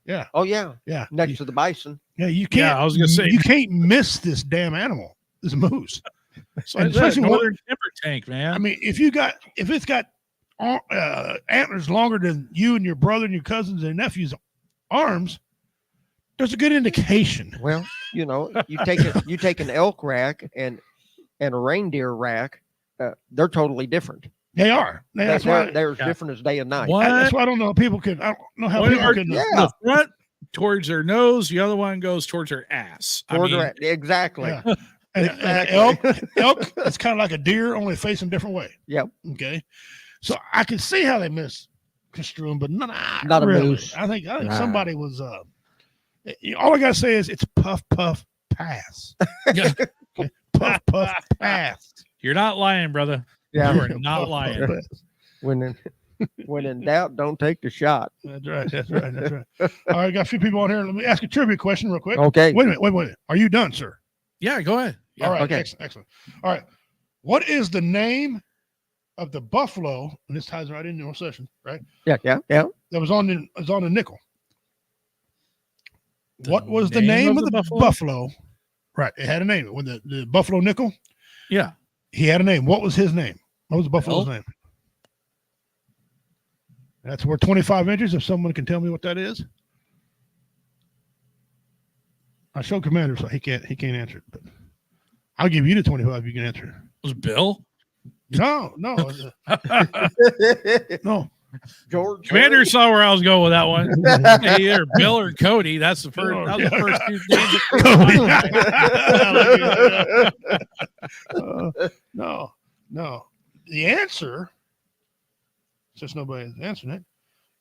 Yeah. Oh yeah. Yeah. Next to the bison. Yeah, you can't. Yeah, I was gonna say you can't miss this damn animal. This moose. So especially northern timber tank, man. I mean, if it's got antlers longer than you and your brother and your cousins and nephews' arms, there's a good indication. Well, you take an elk rack and a reindeer rack, they're totally different. They are. They're as different as day and night. That's why I don't know. I don't know how people can. The front towards their nose, the other one goes towards their ass. Exactly. Yeah. And elk, it's kind of like a deer, only facing a different way. Yep. Okay. So I can see how they misconstrue them, but not really. A moose. I think somebody was. All I gotta say is it's puff puff pass. Yeah. Okay. Puff puff pass. You're not lying, brother. Yeah. You are not lying. When in doubt, don't take the shot. That's right. All right, I got a few people on here. Let me ask a trivia question real quick. Okay. Wait a minute. Are you done, sir? Yeah, go ahead. Yeah. All right. Okay. Excellent. All right. What is the name of the buffalo? And this ties right into our session, right? Yeah. That was on the nickel. What was the name of the buffalo? Right. It had a name. When the buffalo nickel. Yeah. He had a name. What was his name? What was the buffalo's name? That's worth 25 inches. If someone can tell me what that is. I showed Commander, so he can't answer it. But I'll give you the 25 if you can answer it. Was it Bill? No. No. George. Commander saw where I was going with that one. Either Bill or Cody. That's the first. That was the first two names. No. The answer, since nobody's answering it,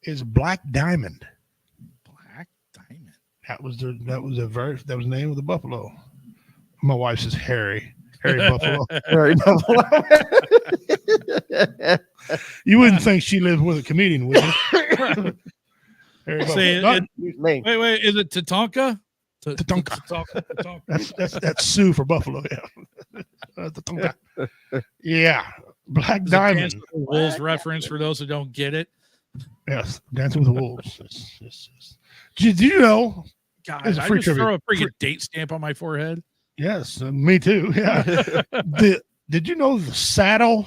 is Black Diamond. Black Diamond. That was the name of the buffalo. My wife says Harry Buffalo. Harry Buffalo. You wouldn't think she lived with a comedian, would you? Harry Buffalo. Wait. Is it Tatanka? Tatanka. That's Sioux for buffalo. Yeah. Tatanka. Yeah. Black Diamond. Wolves reference for those who don't get it. Yes, Dancing with the Wolves. Yes. Did you know? God, I just throw a freaking date stamp on my forehead. Yes, me too. Yeah. Did you know the saddle,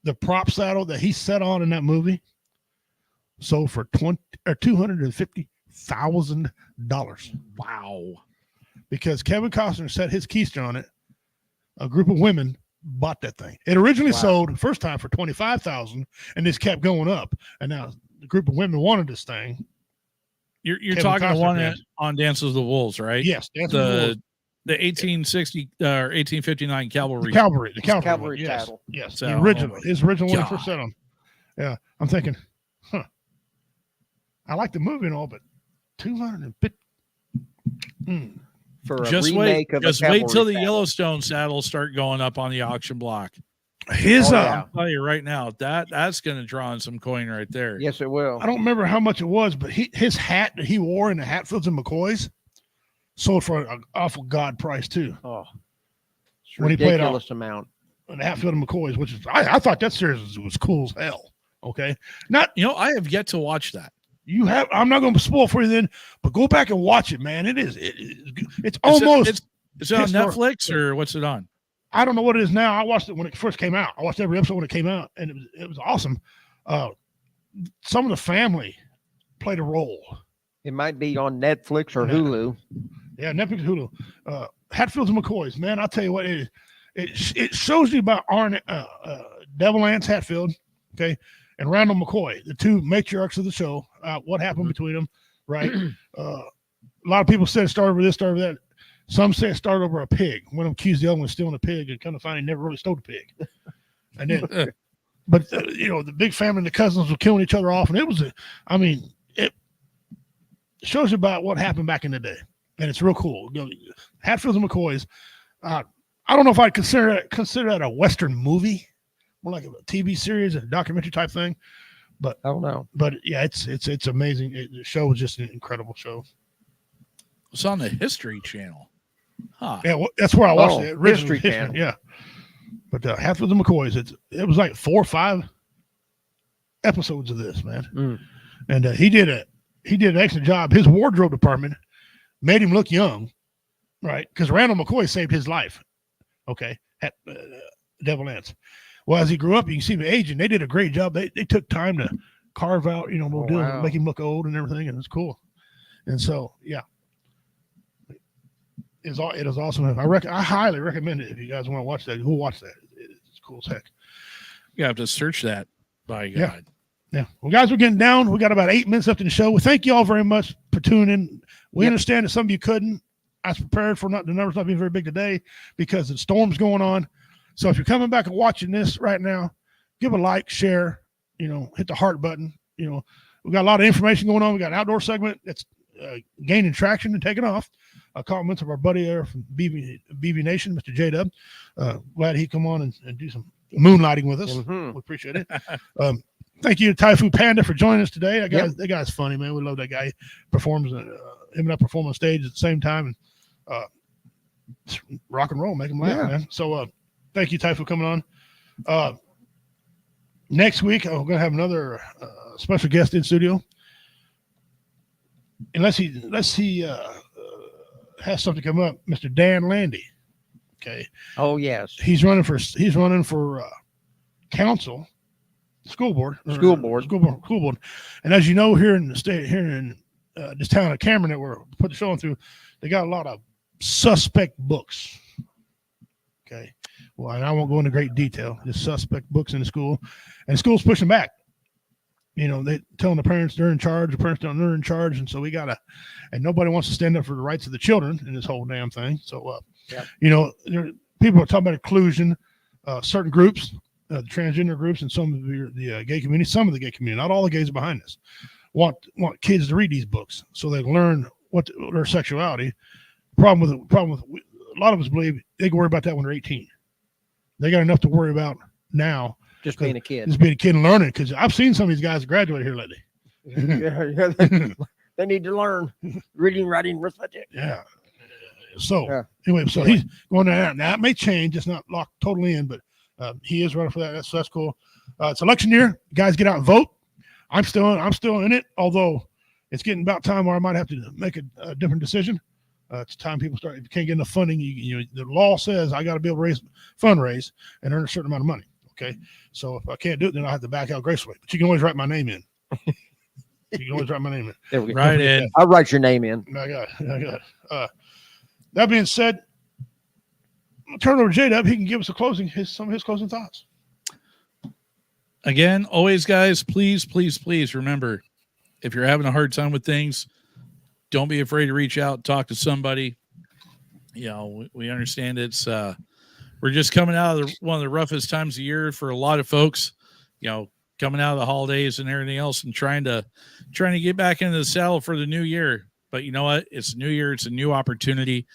the prop saddle that he sat on in that movie, sold for $250,000? Wow! Because Kevin Costner set his keister on it. A group of women bought that thing. It originally sold first time for $25,000, and this kept going up. And now the group of women wanted this thing. You're talking the one on Dances with the Wolves, right? Yes, Dances with the Wolves. The 1860 or 1859 cavalry. The cavalry saddle. Yes, So, the original. His original one God. for set on. Yeah, I'm thinking I like the movie and all, but 250 for a just remake wait, of just a wait till the cavalry Yellowstone saddles start going up on the auction block. His I'll tell you right now, that's going to draw in some coin right there. Yes, it will. I don't remember how much it was, but his hat that he wore in the Hatfields and McCoys sold for an awful god price too. Oh, it's when he played ridiculous amount. In the Hatfield and McCoys, which is I thought that series was cool as hell. Okay, not I have yet to watch that. You have. I'm not going to spoil for you then, but go back and watch it, man. It's almost. Is it on Netflix or what's it on? I don't know what it is now. I watched it when it first came out. I watched every episode when it came out, and it was awesome. Some of the family played a role. It might be on Netflix or Hulu. Yeah, Netflix, Hulu. Hatfields and McCoys, man. I'll tell you what, it shows you about Devil Anse Hatfield, okay, and Randall McCoy, the two matriarchs of the show. What happened between them, right? A lot of people said it started with this, started with that. Some say it started over a pig. One of them accused the other one of stealing a pig, and kind of find he never really stole the pig. And then, but the big family and the cousins were killing each other off, and it shows you about what happened back in the day, and it's real cool. Hatfields and McCoys. I don't know if I'd consider that a Western movie, more like a TV series, a documentary type thing. But I don't know. But yeah, it's amazing. The show was just an incredible show. It's on the History Channel. Huh. Yeah, that's where I watched it. History Channel. Yeah. But Hatfields and McCoys, it was like 4 or 5 episodes of this, man. And he did an excellent job. His wardrobe department made him look young, right? Because Randall McCoy saved his life. Okay, at Devil Anse. Well, as he grew up, you can see him aging. They did a great job. They took time to carve out, little deals, make him look old and everything, and it's cool. And so, yeah, it is awesome. I highly recommend it if you guys want to watch that. Go watch that. It's cool as heck. You have to search that. By God. Yeah. Well, guys, we're getting down. We got about 8 minutes left in the show. Well, thank you all very much for tuning in. We understand that some of you couldn't. I was prepared for the numbers not being very big today because the storm's going on. So if you're coming back and watching this right now, give a like, share, hit the heart button. We got a lot of information going on. We got an outdoor segment that's gaining traction and taking off. Comments of our buddy there from BB Nation, Mr. J-Dub. Glad he come on and do some moonlighting with us. We appreciate it. Thank you to Tai Fu Panda for joining us today. That guy's funny, man. We love that guy. He performs, him and I perform on stage at the same time, and rock and roll, make him laugh, man. So thank you, Tai, for coming on. Next week, we're going to have another special guest in studio. Unless he has something come up, Mr. Dan Landy. Okay. Oh yes. He's running for council, school board. And as you know, here in the state, here in this town of Cameron that we're put the show on through, they got a lot of suspect books. Okay. Well, and I won't go into great detail. Just suspect books in the school, and the school's pushing back. They telling the parents they're in charge. The parents don't know they're in charge, and so we gotta. And nobody wants to stand up for the rights of the children in this whole damn thing. So, people are talking about inclusion. Certain groups, the transgender groups, and some of the gay community, some of the gay community, not all the gays are behind this, want kids to read these books so they learn what their sexuality. Problem with a lot of us believe they can worry about that when they're 18. They got enough to worry about now. Just being a kid. Just being a kid and learning, because I've seen some of these guys graduate here lately. They need to learn reading, writing, arithmetic. Yeah. So anyway, he's going down. Now it may change. It's not locked totally in, but he is running for that. That's cool. It's election year. Guys, get out and vote. I'm still in it, although it's getting about time where I might have to make a different decision. It's time people start. If you can't get enough funding, the law says I got to be able to fundraise and earn a certain amount of money. Okay, so if I can't do it, then I have to back out gracefully. But you can always write my name in. You can always write my name in. There we go. Right in. I'll write your name in. I got it. That being said, I'll turn it over to J-Dub. He can give us some of his closing thoughts. Again, always, guys, please remember, if you're having a hard time with things, don't be afraid to reach out, talk to somebody. We understand it's we're just coming out of one of the roughest times of year for a lot of folks. coming out of the holidays and everything else, and trying to get back into the saddle for the new year. But you know what? It's a new year. It's a new opportunity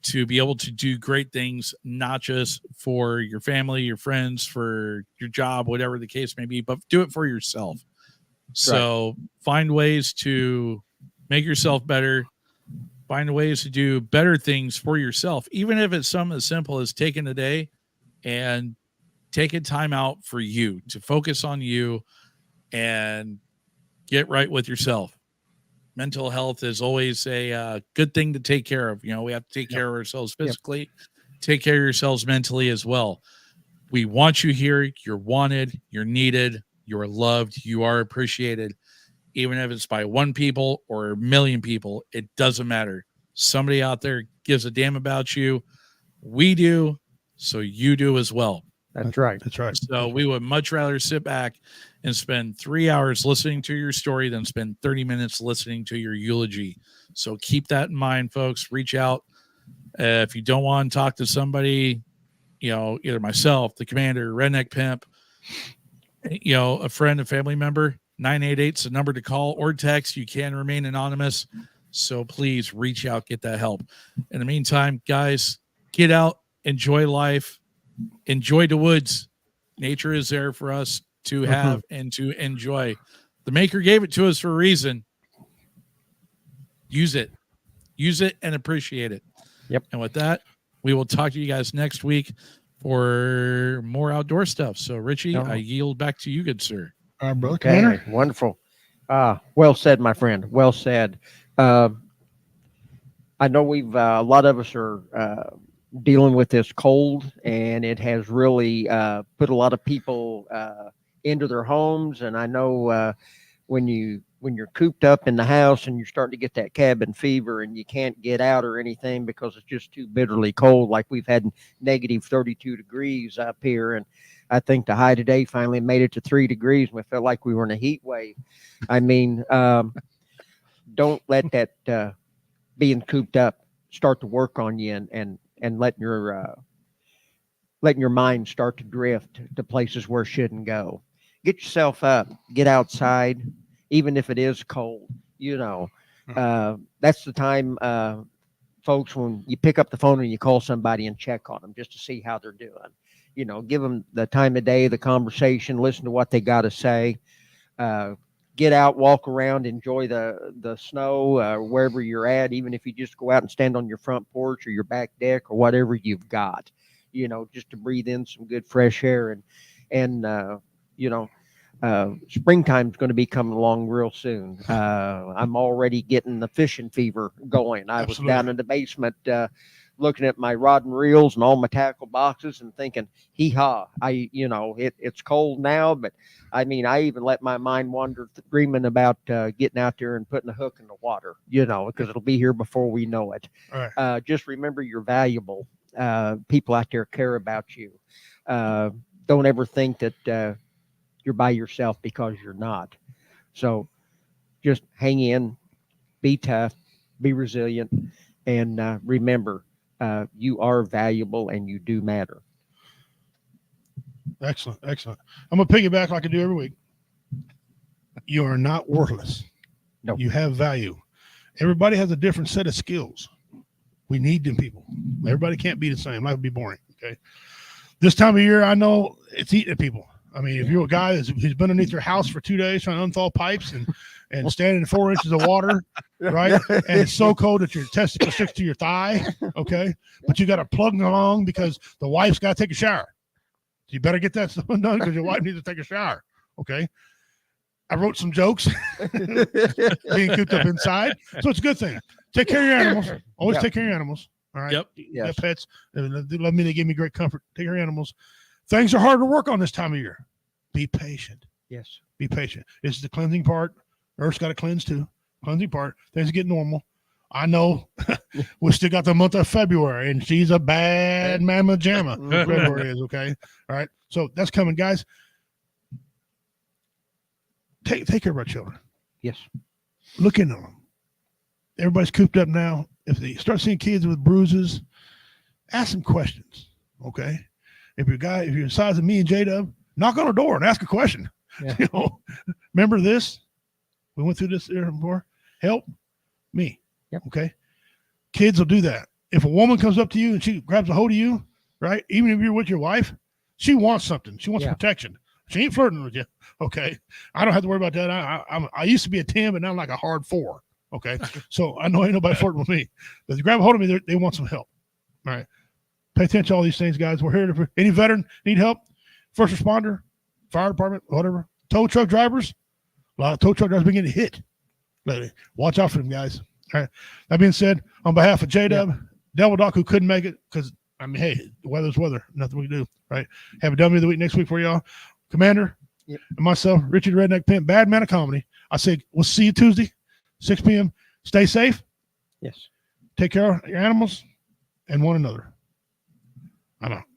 to be able to do great things, not just for your family, your friends, for your job, whatever the case may be, but do it for yourself. So find ways to make yourself better. Find ways to do better things for yourself, even if it's something as simple as taking a day and taking time out for you to focus on you and get right with yourself. Mental health is always a good thing to take care of. You know, we have to take care of ourselves physically, take care of yourselves mentally as well. We want you here. You're wanted, you're needed, you're loved, you are appreciated. Even if it's by one people or a million people, it doesn't matter. Somebody out there gives a damn about you. We do, so you do as well. That's right. That's right. So we would much rather sit back and spend 3 hours listening to your story than spend 30 minutes listening to your eulogy. So keep that in mind, folks. Reach out. If you don't want to talk to somebody, you know, either myself, the commander, Redneck Pimp, you know, a friend, a family member, 988 is the number to call or text. You can remain anonymous. So please reach out, get that help. In the meantime, guys, get out, enjoy life, enjoy the woods. Nature is there for us to have and to enjoy. The maker gave it to us for a reason. Use it and appreciate it. Yep. And with that, we will talk to you guys next week for more outdoor stuff. So Richie, I yield back to you, good sir. All right, brother. Okay, wonderful. Well said, my friend. Well said. I know a lot of us are dealing with this cold, and it has really put a lot of people into their homes. And I know when you're cooped up in the house and you're starting to get that cabin fever and you can't get out or anything because it's just too bitterly cold, like we've had negative 32 degrees up here. And I think the high today finally made it to 3 degrees, and we felt like we were in a heat wave. I mean, don't let that being cooped up start to work on you and letting your mind start to drift to places where it shouldn't go. Get yourself up, get outside, even if it is cold. You know, that's the time, folks, when you pick up the phone and you call somebody and check on them just to see how they're doing. You know, give them the time of day, the conversation, listen to what they got to say. Get out, walk around, enjoy the snow wherever you're at, even if you just go out and stand on your front porch or your back deck or whatever you've got, you know, just to breathe in some good fresh air. And you know, springtime's going to be coming along real soon. I'm already getting the fishing fever going. I was down in the basement looking at my rod and reels and all my tackle boxes and thinking, hee-haw, it's cold now, but I mean, I even let my mind wander dreaming about getting out there and putting a hook in the water, you know, because it'll be here before we know it. All right. Just remember you're valuable. People out there care about you. Don't ever think that you're by yourself, because you're not. So just hang in, be tough, be resilient, and remember, you are valuable and you do matter. Excellent. Excellent. I'm going to piggyback like I do every week. You are not worthless. No. You have value. Everybody has a different set of skills. We need them people. Everybody can't be the same. Life would be boring. Okay. This time of year, I know it's eating at people. I mean, if you're a guy who's been underneath your house for 2 days trying to unthaw pipes and standing in 4 inches of water, right? And it's so cold that your testicle sticks to your thigh, okay? But you got to plug along because the wife's got to take a shower. So you better get that stuff done because your wife needs to take a shower, okay? I wrote some jokes being cooped up inside. So it's a good thing. Take care of your animals. Always take care of your animals, all right? Yep. You got pets. They love me. They give me great comfort. Take care of your animals. Things are hard to work on this time of year. Be patient. Yes. Be patient. This is the cleansing part. Earth's got to cleanse too. Cleansing part. Things get normal. I know we still got the month of February, and she's a bad mamma jamma. February is, okay? All right. So that's coming, guys. Take care of our children. Yes. Look into them. Everybody's cooped up now. If they start seeing kids with bruises, ask them questions. Okay. If you're the size of me and J-Dub, knock on a door and ask a question. Yeah. You know, remember this? We went through this here before. Help me. Yep. Okay. Kids will do that. If a woman comes up to you and she grabs a hold of you, right? Even if you're with your wife, she wants something. She wants protection. She ain't flirting with you. Okay. I don't have to worry about that. I used to be a 10, but now I'm like a hard 4. Okay. So I know ain't nobody flirting with me. But if they grab a hold of me, they want some help. All right. Pay attention to all these things, guys. We're here to any veteran need help, first responder, fire department, whatever. Tow truck drivers. A lot of tow truck drivers been getting hit. Watch out for them, guys. All right. That being said, on behalf of J-Dub, Devil Doc, who couldn't make it because, I mean, hey, the weather's weather. Nothing we can do, right? Have a dummy of the week next week for y'all. Commander and myself, Richie the Redneck Pimp, Bad Man of Comedy. I say we'll see you Tuesday, 6 p.m. Stay safe. Yes. Take care of your animals and one another. I'm out.